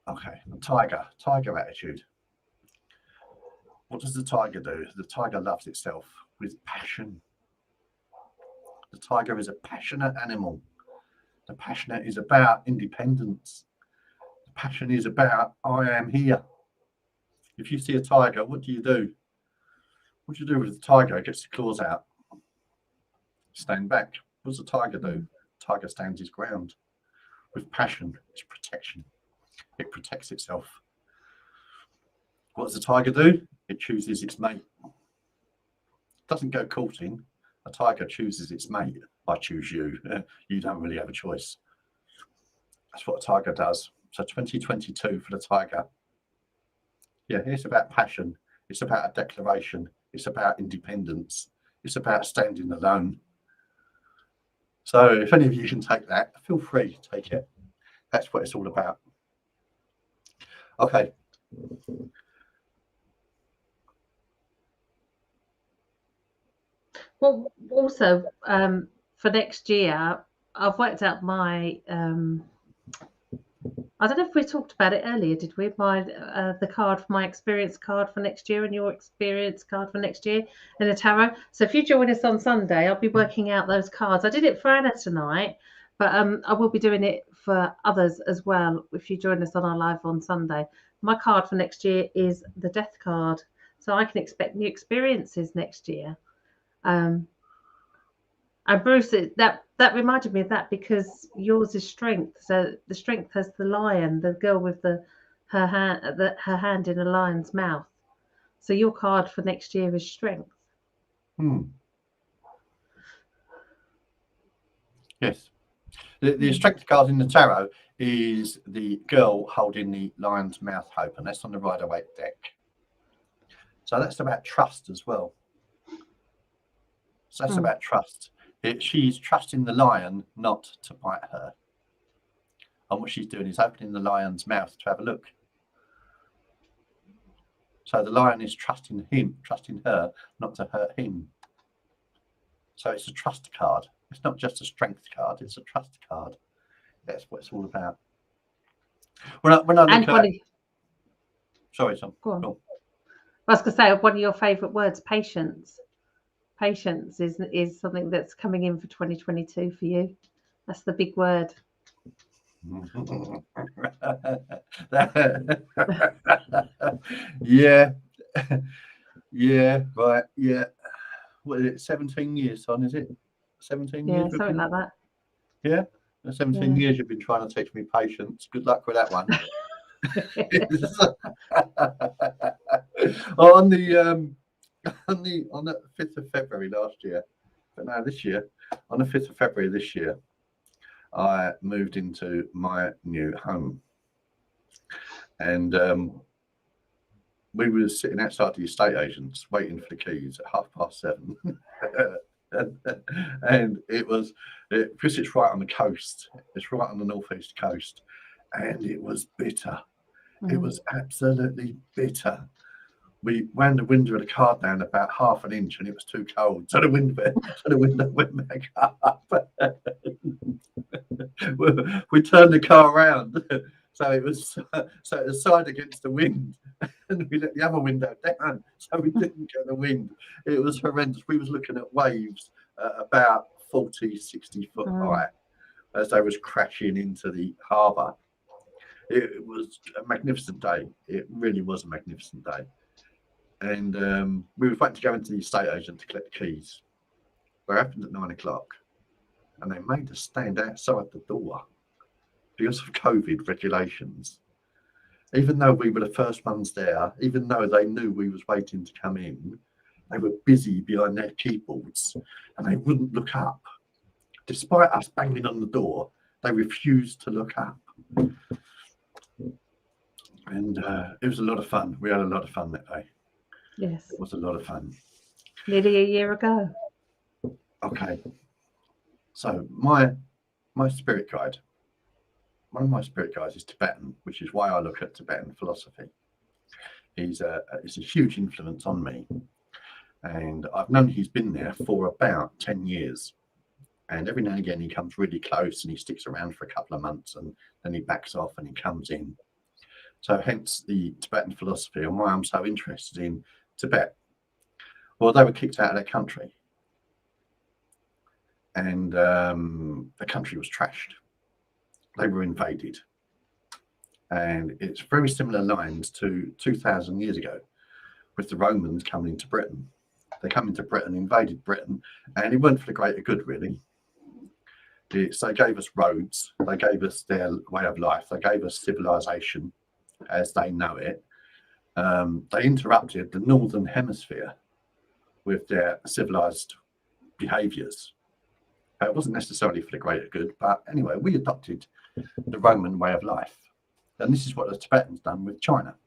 Okay, tiger attitude. What does the tiger do? The tiger loves itself with passion. The tiger is a passionate animal. The passionate is about independence. The passion is about I am here. If you see a tiger, what do you do? What do you do with the tiger? It gets the claws out. Stand back. What does the tiger do? The tiger stands his ground. With passion, it's protection. It protects itself. What does the tiger do? It chooses its mate. It doesn't go courting. A tiger chooses its mate. I choose you. You don't really have a choice. That's what a tiger does. So 2022 for the tiger. Yeah, it's about passion. It's about a declaration. It's about independence. It's about standing alone. So if any of you can take that, feel free to take it. That's what it's all about. Okay. Well, also for next year, I've worked out my. I don't know if we talked about it earlier, did we? My the card for my experience card for next year and your experience card for next year in the tarot. So if you join us on Sunday, I'll be working out those cards. I did it for Anna tonight, but I will be doing it for others as well. If you join us on our live on Sunday, my card for next year is the Death card, so I can expect new experiences next year. And Bruce, that reminded me of that because yours is strength. So the strength has the lion, the girl with her hand in a lion's mouth. So your card for next year is strength. Yes. The strength card in the tarot is the girl holding the lion's mouth open. That's on the Rider-Waite deck. So that's about trust as well. So that's about trust. She's trusting the lion not to bite her. And what she's doing is opening the lion's mouth to have a look. So the lion is trusting her not to hurt him. So it's a trust card. It's not just a strength card, it's a trust card. That's what it's all about. When I look at... Sorry, Tom. Go on. I was going to say, one of your favourite words, patience. Patience is something that's coming in for 2022 for you. That's the big word. Yeah. Yeah, right. Yeah. What is it? 17 years, son, is it? 17 years? Yeah, something like that. Yeah. 17 years you've been trying to teach me patience. Good luck with that one. on the 5th of February last year, but no, this year, on the 5th of February this year, I moved into my new home, and we were sitting outside the estate agents waiting for the keys at 7:30. And because it's right on the coast, it's right on the northeast coast, and it was bitter. It was absolutely bitter. We wound the window of the car down about 1/2 inch, and it was too cold, so the window went back up. We turned the car around, so it was side against the wind, and we let the other window down so we didn't get the wind. It was horrendous. We was looking at waves about 40-60 foot high as they was crashing into the harbour. It was a magnificent day. It really was a magnificent day. And we were waiting to go into the estate agent to collect the keys. They opened at 9 o'clock, and they made us stand outside the door because of COVID regulations. Even though we were the first ones there, even though they knew we was waiting to come in, they were busy behind their keyboards, and they wouldn't look up. Despite us banging on the door, they refused to look up. And it was a lot of fun. We had a lot of fun that day. Yes. It was a lot of fun. Nearly a year ago. Okay. So my spirit guide, one of my spirit guides is Tibetan, which is why I look at Tibetan philosophy. He's a huge influence on me. And I've known he's been there for about 10 years. And every now and again he comes really close and he sticks around for a couple of months, and then he backs off and he comes in. So hence the Tibetan philosophy and why I'm so interested in Tibet. Well, they were kicked out of their country, and the country was trashed. They were invaded, and it's very similar lines to 2,000 years ago with the Romans coming into Britain. They come into Britain, invaded Britain, and it weren't for the greater good, really. So they gave us roads, they gave us their way of life, they gave us civilization as they know it. They interrupted the northern hemisphere with their civilized behaviors. It wasn't necessarily for the greater good, but anyway, we adopted the Roman way of life. And this is what the Tibetans done with China.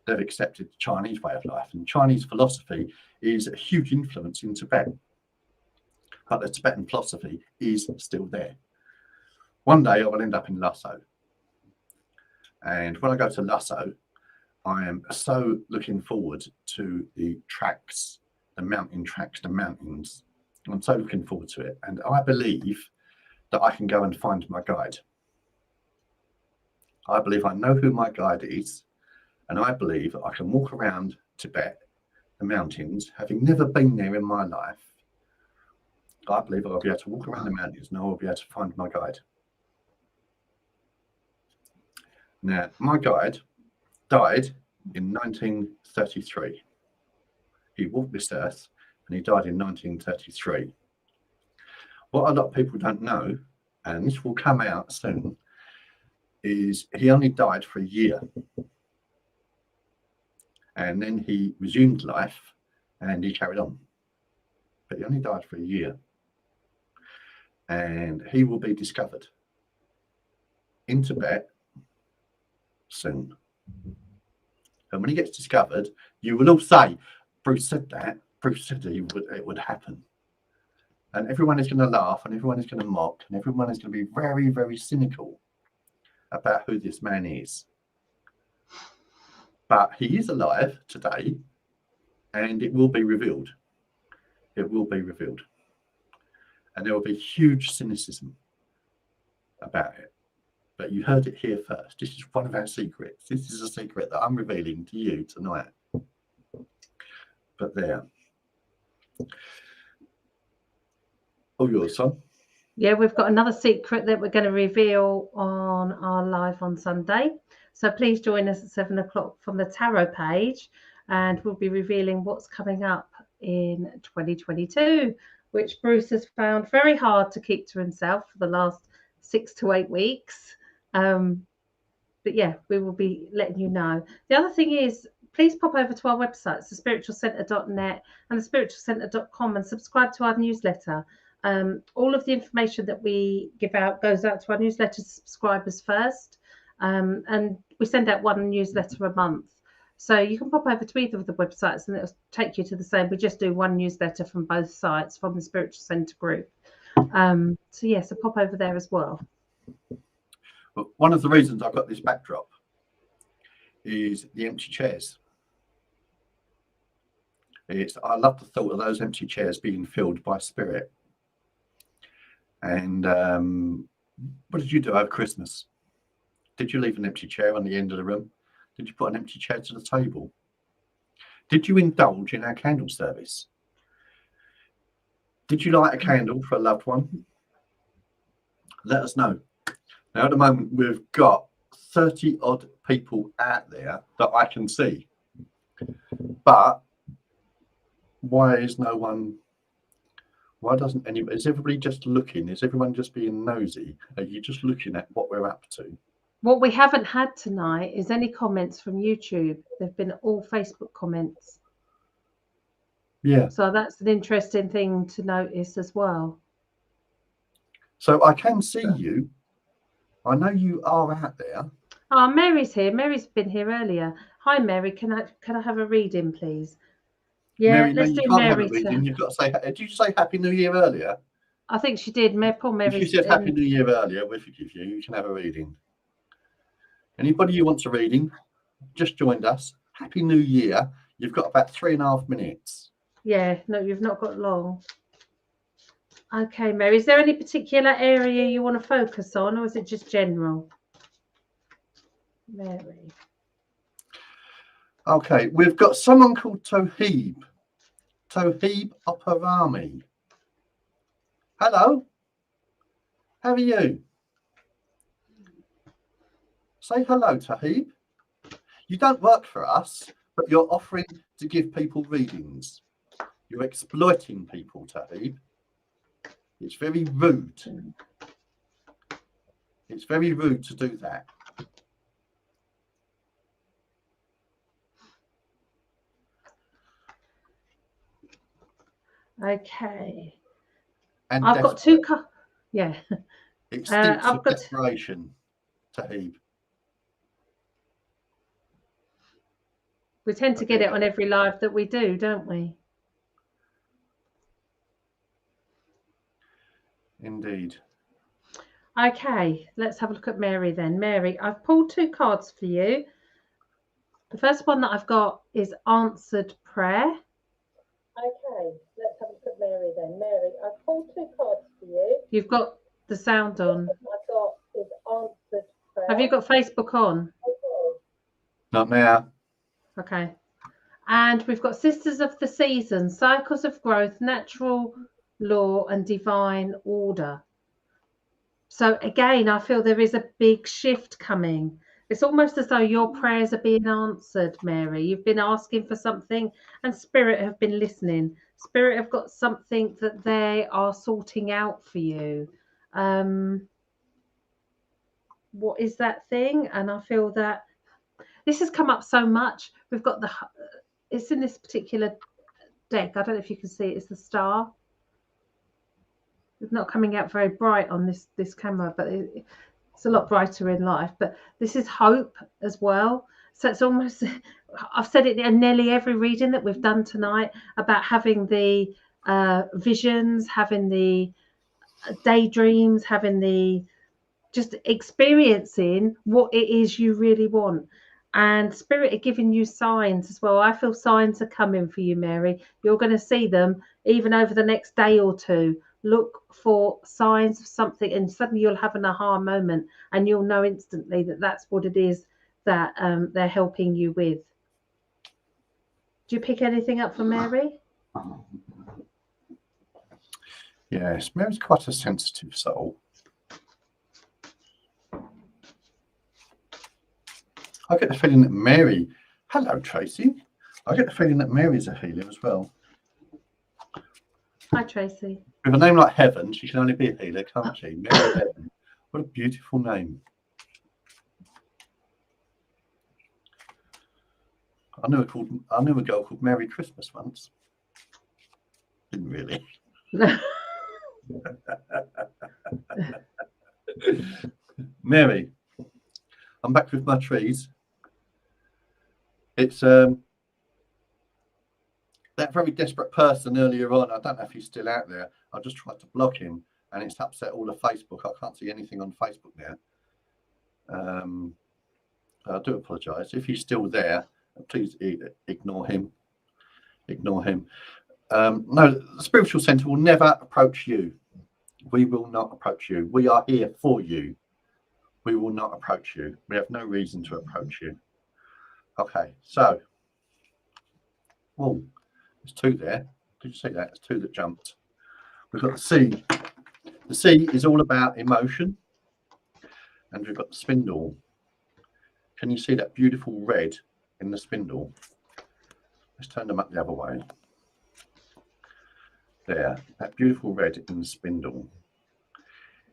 They've accepted the Chinese way of life, and Chinese philosophy is a huge influence in Tibet. But the Tibetan philosophy is still there. One day I will end up in Lhasa. And when I go to Lhasa, I am so looking forward to the tracks, the mountain tracks, the mountains. I'm so looking forward to it. And I believe that I can go and find my guide. I believe I know who my guide is. And I believe I can walk around Tibet, the mountains, having never been there in my life. I believe I'll be able to walk around the mountains and I will be able to find my guide. Now, my guide died in 1933. He walked this earth and he died in 1933. What a lot of people don't know, and this will come out soon, is he only died for a year. And then he resumed life and he carried on. But he only died for a year. And he will be discovered in Tibet soon. And when he gets discovered, you will all say, Bruce said that. Bruce said it would happen. And everyone is going to laugh, and everyone is going to mock, and everyone is going to be very, very cynical about who this man is. But he is alive today, and it will be revealed. It will be revealed. And there will be huge cynicism about it. But you heard it here first. This is one of our secrets. This is a secret that I'm revealing to you tonight. But there. Oh, yours, son. Yeah, we've got another secret that we're going to reveal on our live on Sunday. So please join us at 7 o'clock from the tarot page, and we'll be revealing what's coming up in 2022, which Bruce has found very hard to keep to himself for the last 6 to 8 weeks. But yeah, we will be letting you know. The other thing is, please pop over to our websites, thespiritualcentre.net and thespiritualcentre.com, and subscribe to our newsletter. All of the information that we give out goes out to our newsletter subscribers first, and we send out one newsletter a month. So you can pop over to either of the websites and it'll take you to the same. We just do one newsletter from both sites, from the Spiritual Centre group. So yeah, so pop over there as well. But one of the reasons I've got this backdrop is the empty chairs. I love the thought of those empty chairs being filled by spirit. And what did you do over Christmas? Did you leave an empty chair on the end of the room? Did you put an empty chair to the table? Did you indulge in our candle service? Did you light a candle for a loved one? Let us know. Now, at the moment, we've got 30 odd people out there that I can see. But why is no one, why doesn't anybody, is everybody just looking? Is everyone just being nosy? Are you just looking at what we're up to? What we haven't had tonight is any comments from YouTube. They've been all Facebook comments. Yeah. So that's an interesting thing to notice as well. So I can see you. I know you are out there. Oh, Mary's here. Mary's been here earlier. Hi, Mary. Can I have a reading, please? Yeah, Mary, let's no, you do can't Mary. have a reading. You've got to say, did you say Happy New Year earlier? I think she did. Poor Mary's. If you said Happy New Year earlier, we forgive you. You can have a reading. Anybody who wants a reading, just joined us. Happy New Year. You've got about 3.5 minutes. Yeah, no, you've not got long. Okay, Mary, is there any particular area you want to focus on, or is it just general? Mary. Okay, we've got someone called Toheeb. Toheeb Operami. Hello. How are you? Say hello, Toheeb. You don't work for us, but you're offering to give people readings. You're exploiting people, Toheeb. It's very rude. It's very rude to do that. Okay. And I've got two. Yeah. It stinks I've of got desperation, Toheeb. We tend to get it on every live that we do, don't we? Indeed. Okay, let's have a look at Mary then. Mary, I've pulled 2 cards for you. The first one that I've got is Answered Prayer. Okay, let's have a look at Mary then. Mary, I've pulled 2 cards for you. You've got the sound on. I've got is Answered Prayer. Have you got Facebook on? Not now. Okay. And we've got Sisters of the Season, Cycles of Growth, Natural Law and Divine Order. So again, I feel there is a big shift coming. It's almost as though your prayers are being answered, Mary. You've been asking for something and Spirit have been listening. Spirit have got something that they are sorting out for you. What is that thing? And I feel that this has come up so much. We've got it's in this particular deck. I don't know if you can see it. It's the star. It's not coming out very bright on this camera, but it's a lot brighter in life. But this is hope as well. So it's almost, I've said it in nearly every reading that we've done tonight about having the visions, having the daydreams, having the just experiencing what it is you really want. And spirit are giving you signs as well. I feel signs are coming for you, Mary. You're going to see them even over the next day or two. Look for signs of something, and suddenly you'll have an aha moment, and you'll know instantly that that's what it is that they're helping you with. Do you pick anything up for Mary? Yes, Mary's quite a sensitive soul. I get the feeling that Mary, hello Tracy, I get the feeling that Mary's a healer as well. Hi Tracy. With a name like Heaven, she can only be a healer, can't she? Mary Heaven. What a beautiful name. I knew a girl called Merry Christmas once. Didn't really. Mary, I'm back with my trees. It's that very desperate person earlier on. I don't know if he's still out there. I just tried to block him, and it's upset all of Facebook. I can't see anything on Facebook now. I do apologise. If he's still there, please ignore him. Ignore him. No, the spiritual centre will never approach you. We will not approach you. We are here for you. We will not approach you. We have no reason to approach you. Okay, so, oh, there's two there. Did you see that? There's two that jumped. We've got the sea. The sea is all about emotion. And we've got the spindle. Can you see that beautiful red in the spindle? Let's turn them up the other way. There, that beautiful red in the spindle.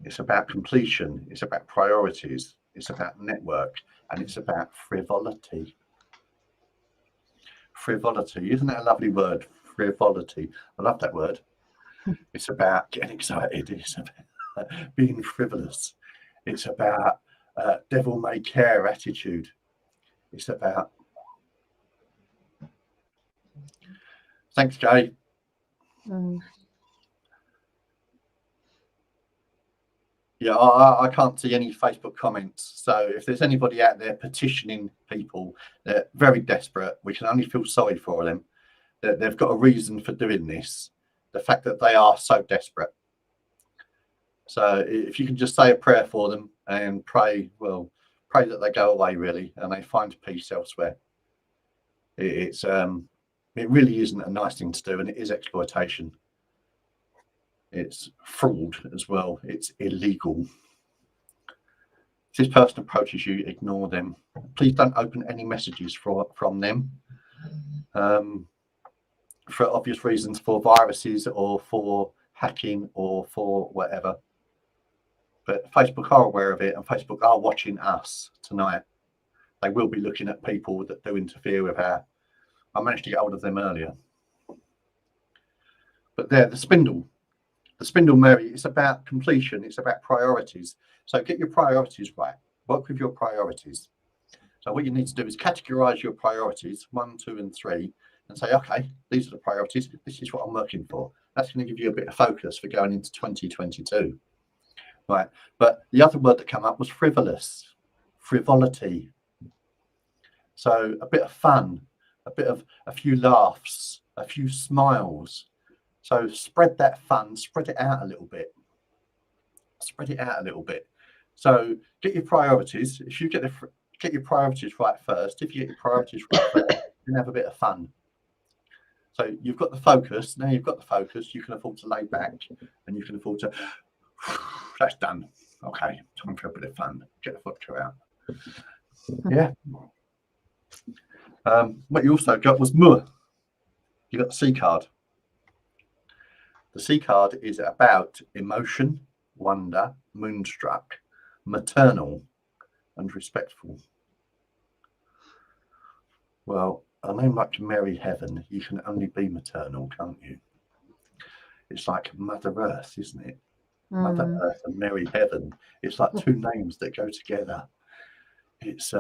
It's about completion. It's about priorities. It's about network. And it's about frivolity. Frivolity. Isn't that a lovely word? Frivolity. I love that word. It's about getting excited. It's about being frivolous. It's about devil may care attitude. It's about... Thanks, Jay. Yeah, I can't see any Facebook comments. So if there's anybody out there petitioning people, they're very desperate. We can only feel sorry for them. That they've got a reason for doing this. The fact that they are so desperate. So if you can just say a prayer for them and pray, well, pray that they go away really and they find peace elsewhere. It really isn't a nice thing to do, and it is exploitation. It's fraud as well. It's illegal. If this person approaches you, ignore them. Please don't open any messages from them for obvious reasons, for viruses or for hacking or for whatever. But Facebook are aware of it, and Facebook are watching us tonight. They will be looking at people that do interfere with our... I managed to get hold of them earlier. But there, the spindle. The spindle, Mary, it's about completion. It's about priorities. So get your priorities right. Work with your priorities. So what you need to do is categorize your priorities, 1, 2, and 3, and say, okay, these are the priorities. This is what I'm working for. That's going to give you a bit of focus for going into 2022. Right. But the other word that came up was frivolous, frivolity. So a bit of fun, a few laughs, a few smiles. So spread that fun, spread it out a little bit. Spread it out a little bit. So get your priorities. If you get your priorities right first, if you get your priorities right first, you can have a bit of fun. So you've got the focus. Now you've got the focus, you can afford to lay back and you can afford to, that's done. Okay, time for a bit of fun. Get the vodka out. Yeah. What you also got was Mu. You got the C card. The C card is about emotion, wonder, moonstruck, maternal, and respectful. Well, a name like Mary Heaven, you can only be maternal, can't you? It's like Mother Earth, isn't it? Mother Earth and Mary Heaven. It's like two names that go together. It's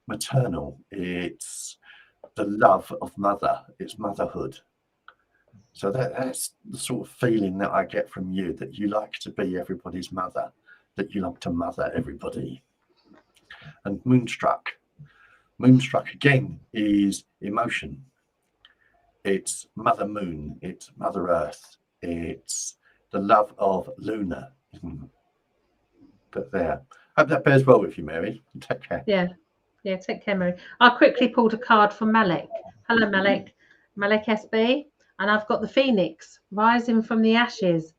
maternal. It's the love of mother. It's motherhood. So that's the sort of feeling that I get from you, that you like to be everybody's mother, that you like to mother everybody. And Moonstruck. Moonstruck again is emotion. It's Mother Moon. It's Mother Earth. It's the love of Luna. But there. Hope that bears well with you, Mary. Take care. Yeah, take care, Mary. I quickly pulled a card from Malik. Hello, Malik. Malik SB. And I've got the Phoenix rising from the ashes.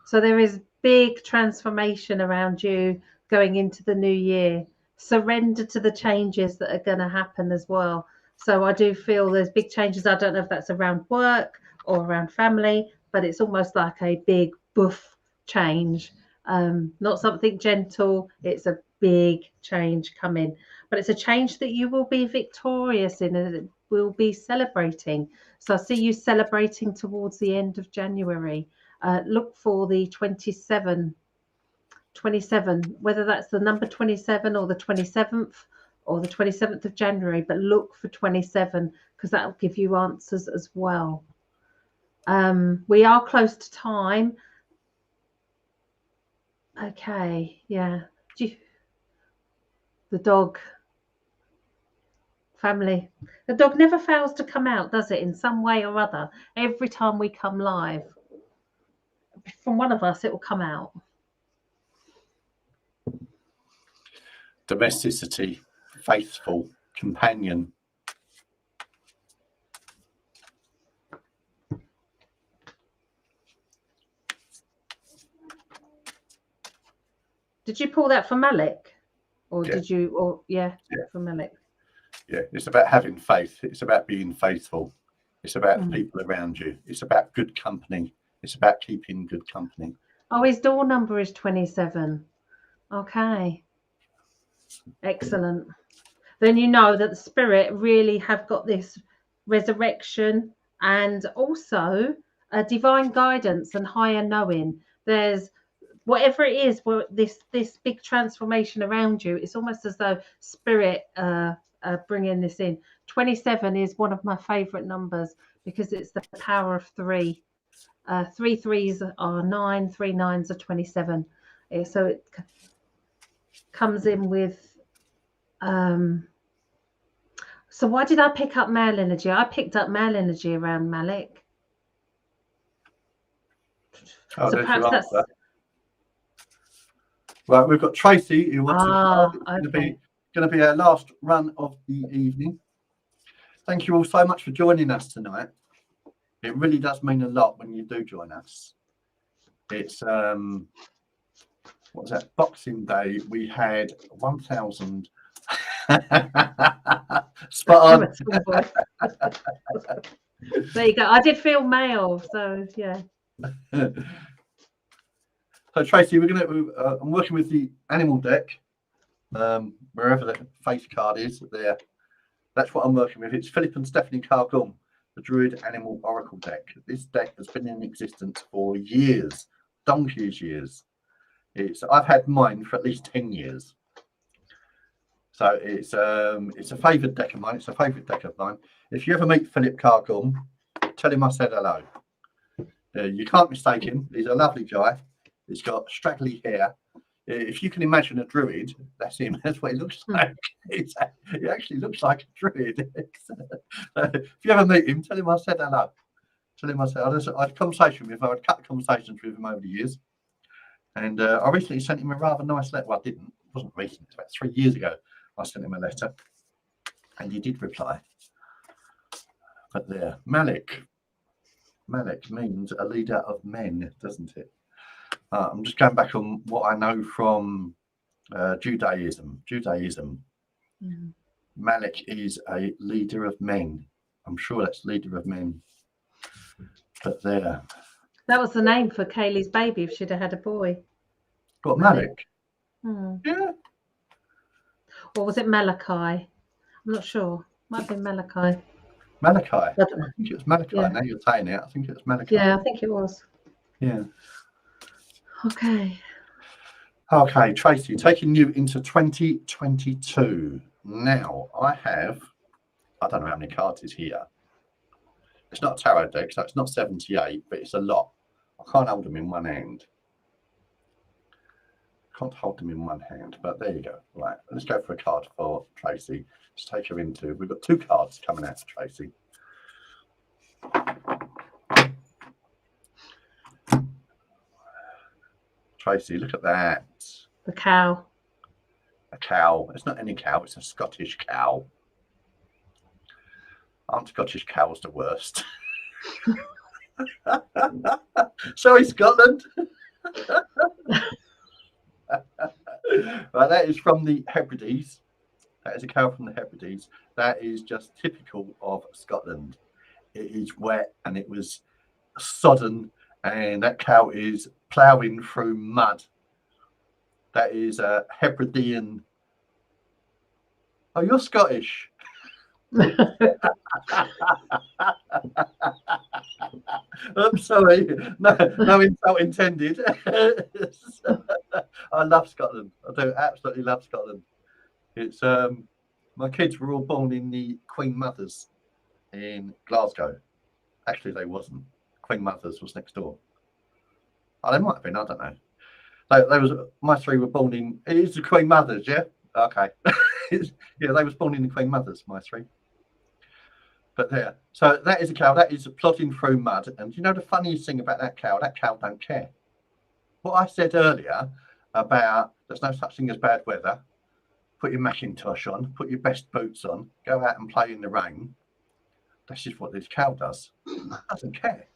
So there is big transformation around you going into the new year. Surrender to the changes that are going to happen as well. So I do feel there's big changes. I don't know if that's around work or around family, but it's almost like a big boof change. Not something gentle. It's a big change coming, but it's a change that you will be victorious in and will be celebrating. So I see you celebrating towards the end of January. Look for the 27, whether that's the number 27 or the 27th or the 27th of January, but look for 27 because that'll give you answers as well. We are close to time. Okay, yeah. The dog. Family. The dog never fails to come out, does it, in some way or other? Every time we come live, from one of us, it will come out. Domesticity, faithful, companion. Did you pull that for Malik? Or did you, for Malik? Yeah, it's about having faith. It's about being faithful. It's about the people around you. It's about good company. It's about keeping good company. Oh, his door number is 27. Okay. Excellent. Then you know that the spirit really have got this resurrection and also a divine guidance and higher knowing. There's whatever it is, this big transformation around you. It's almost as though spirit bringing this in. 27 is one of my favorite numbers because it's the power of 3. 3 threes are 9, 3 nines are 27. So it comes in with so why did I pick up male energy? I picked up male energy around Malik. Oh, So perhaps that's right. We've got Tracy who wants to card. It's okay. going to be our last run of the evening. Thank you all so much for joining us tonight. It really does mean a lot when you do join us. It's what was that? Boxing Day. We had 1,000. Spot on. There you go. I did feel male, so yeah. So Tracy, we're gonna. I'm working with the animal deck. Wherever the face card is there, that's what I'm working with. It's Philip and Stephanie Cargum, the Druid Animal Oracle deck. This deck has been in existence for years, donkey's years. I've had mine for at least 10 years. So it's a favourite deck of mine. It's a favourite deck of mine. If you ever meet Philip Cargum, tell him I said hello. You can't mistake him. He's a lovely guy. He's got straggly hair. If you can imagine a druid, that's him. That's what he looks like. He actually looks like a druid. If you ever meet him, tell him I said hello. Tell him I said I had a conversation with him. I had a couple of conversations with him over the years. And I recently sent him a rather nice letter. Well, I didn't. It wasn't recent. It's about 3 years ago. I sent him a letter. And he did reply. But there, Malik. Malik means a leader of men, doesn't it? I'm just going back on what I know from Judaism. Malik is a leader of men. I'm sure that's leader of men. But there. That was the name for Kaylee's baby if she'd have had a boy. What, Malik? Yeah. Or was it Malachi? I'm not sure. Might have been Malachi. Malachi. I think it was Malachi. Yeah. Now you're saying it. I think it was Malachi. Yeah, I think it was. Yeah. Okay. Okay, Tracy, taking you into 2022. Now, I don't know how many cards is here. It's not a tarot deck, so it's not 78, but it's a lot. I can't hold them in one hand. Can't hold them in one hand, but there you go. Right, let's go for a card for Tracy. Let's take her into, we've got 2 cards coming out to Tracy. Tracy, look at that. The cow. A cow. It's not any cow, it's a Scottish cow. Aren't Scottish cows the worst? Sorry, Scotland. Right, that is from the Hebrides. That is a cow from the Hebrides. That is just typical of Scotland. It is wet and it was sodden, and that cow is ploughing through mud. That is a Hebridean. Oh, you're Scottish. Oops, sorry. No insult intended. I love Scotland. I do absolutely love Scotland. It's my kids were all born in the Queen Mothers in Glasgow. Actually, they wasn't. Queen Mothers was next door. Oh, they might have been. I don't know. They was my 3 were born in. It is the Queen Mothers, yeah. Okay. Yeah, they was born in the Queen Mothers. My 3. But there. So that is a cow. That is plodding through mud. And you know the funniest thing about that cow? That cow don't care. What I said earlier about there's no such thing as bad weather. Put your Macintosh on. Put your best boots on. Go out and play in the rain. That's just what this cow does. It doesn't care.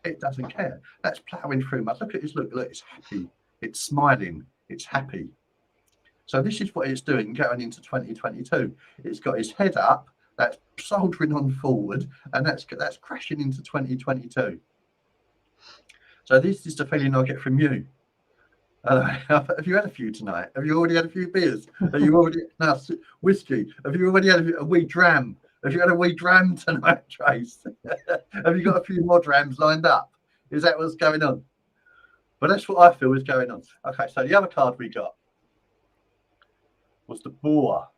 It doesn't care. That's ploughing through mud. Look at his look. Look, it's happy. It's smiling. It's happy. So this is what it's doing going into 2022. It's got his head up. That's soldiering on forward, and that's crashing into 2022. So this is the feeling I get from you. Have you had a few tonight? Have you already had a few beers? Have you already whiskey? Have you already had a wee dram? Have you had a wee dram tonight, Trace? Have you got a few more drams lined up? Is that what's going on? But that's what I feel is going on. Okay, so the other card we got was the boar.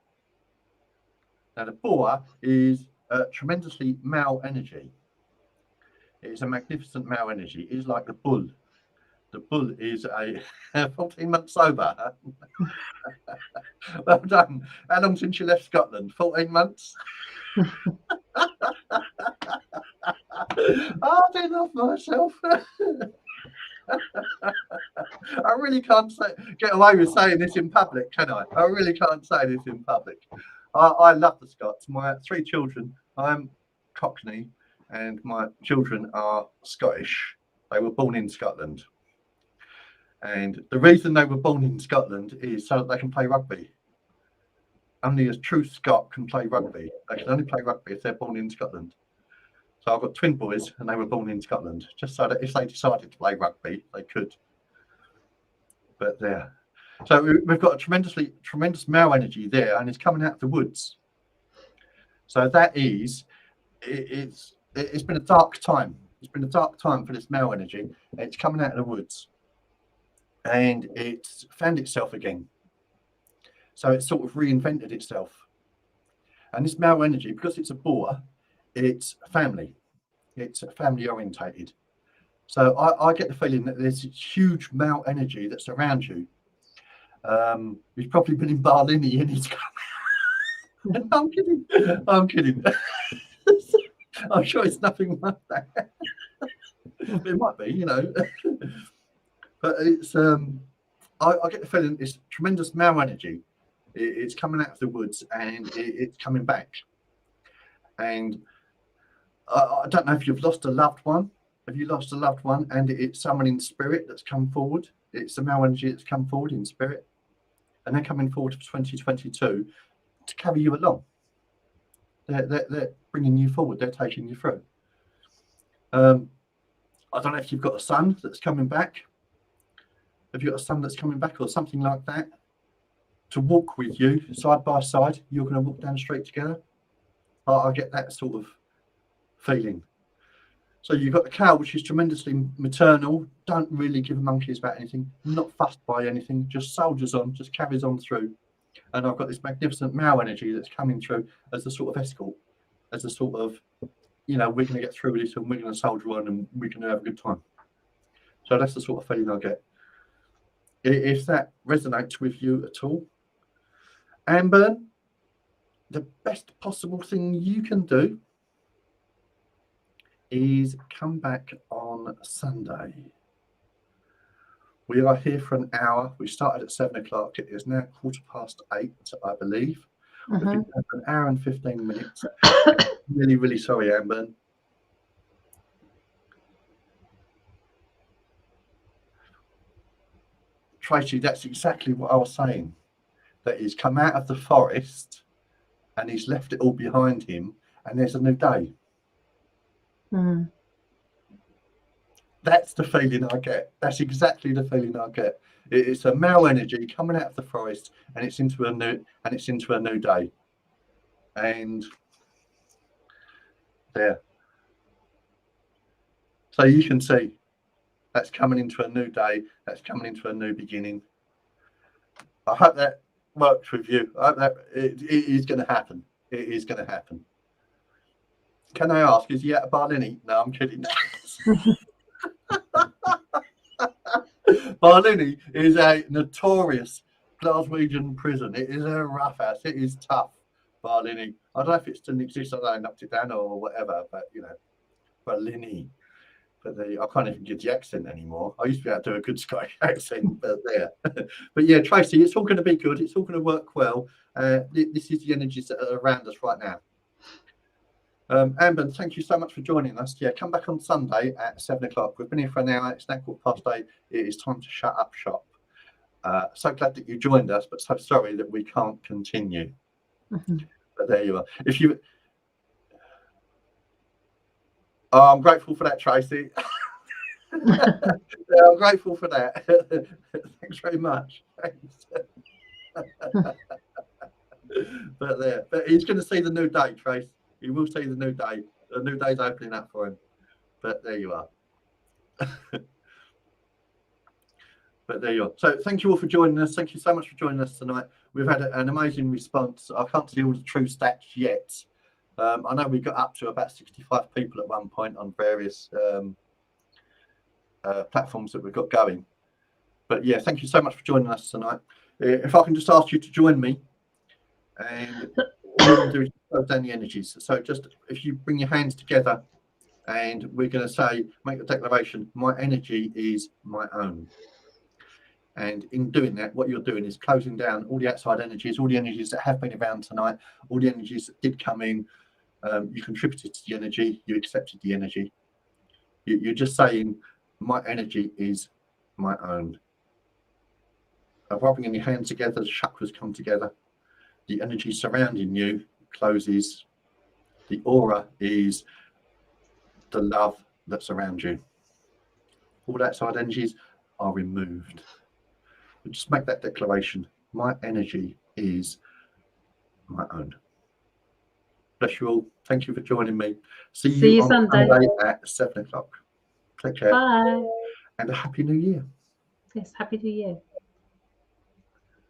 Now the boar is tremendously male energy. It's a magnificent male energy. It is like the bull. The bull is a 14 months sober. Well done. How long since you left Scotland? 14 months? I do love myself. I really can't get away with saying this in public, can I? I really can't say this in public. I love the Scots. My 3 children, I'm Cockney, and my children are Scottish. They were born in Scotland. And the reason they were born in Scotland is so that they can play rugby. Only a true Scot can play rugby. They can only play rugby if they're born in Scotland. So I've got twin boys and they were born in Scotland, just so that if they decided to play rugby, they could. But there. So we've got a tremendous male energy there, and it's coming out of the woods. So that is, it's been a dark time. It's been a dark time for this male energy. It's coming out of the woods, and it's found itself again. So it's sort of reinvented itself. And this male energy, because it's a boar, it's family. It's family orientated. So I get the feeling that there's huge male energy that's around you. He's probably been in Barlini and he's come. I'm kidding. I'm kidding. I'm sure it's nothing like that. It might be, you know. But it's I get the feeling it's tremendous male energy. It's coming out of the woods and it's coming back. And I don't know if you've lost a loved one. Have you lost a loved one and it's someone in spirit that's come forward? It's the male energy that's come forward in spirit. And they're coming forward for 2022 to carry you along. They're bringing you forward. They're taking you through. I don't know if you've got a son that's coming back. Have you got a son that's coming back or something like that? To walk with you side by side. You're going to walk down the street together. I get that sort of feeling. So you've got the cow, which is tremendously maternal, don't really give monkeys about anything, not fussed by anything, just soldiers on, just carries on through. And I've got this magnificent male energy that's coming through as a sort of escort, as a sort of, we're going to get through this and we're going to soldier on and we're going to have a good time. So that's the sort of feeling I get. If that resonates with you at all, Amber, the best possible thing you can do is come back on Sunday. We are here for an hour. We started at 7 o'clock. It is now 8:15, I believe. We've been here for an hour and 15 minutes. Really, really sorry, Amber. Tracy, that's exactly what I was saying. That he's come out of the forest and he's left it all behind him, and there's a new day. That's the feeling I get. That's exactly the feeling I get. It's a male energy coming out of the forest, and it's into a new day. And there. So you can see that's coming into a new day. That's coming into a new beginning. I hope that works with you. I hope that it is going to happen. It is going to happen. Can I ask, is he at a Barlini? No, I'm kidding. Barlini is a notorious Glaswegian prison. It is a rough house. It is tough, Barlini. I don't know if it still exists. I don't know, knocked it down or whatever, but Barlini. But I can't even get the accent anymore. I used to be able to do a good Scottish accent, but there. But yeah, Tracy, it's all going to be good. It's all going to work well. This is the energies that are around us right now. Amber, thank you so much for joining us. Yeah, come back on Sunday at 7 o'clock. We've been here for an hour. It's now 8:15. It is time to shut up shop. So glad that you joined us, but so sorry that we can't continue. But there you are. I'm grateful for that, Tracy. Yeah, I'm grateful for that. Thanks very much. Thanks. But he's going to see the new day, Trace. He will see the new day. The new day's opening up for him. But there you are. But there you are. So thank you all for joining us. Thank you so much for joining us tonight. We've had an amazing response. I can't see all the true stats yet. I know we got up to about 65 people at one point on various platforms that we've got going. But yeah, thank you so much for joining us tonight. If I can just ask you to join me, and all we're going to do is close down the energies. So just if you bring your hands together, and we're going to say, make the declaration, my energy is my own. And in doing that, what you're doing is closing down all the outside energies, all the energies that have been around tonight, all the energies that did come in. You contributed to the energy, you accepted the energy. You're just saying, my energy is my own. By bringing your hands together, the chakras come together. The energy surrounding you closes. The aura is the love that's around you. All outside energies are removed. But just make that declaration. My energy is my own. Bless you all. Thank you for joining me. See you on Sunday at 7 o'clock. Take care. Bye. And a happy new year. Yes, happy new year.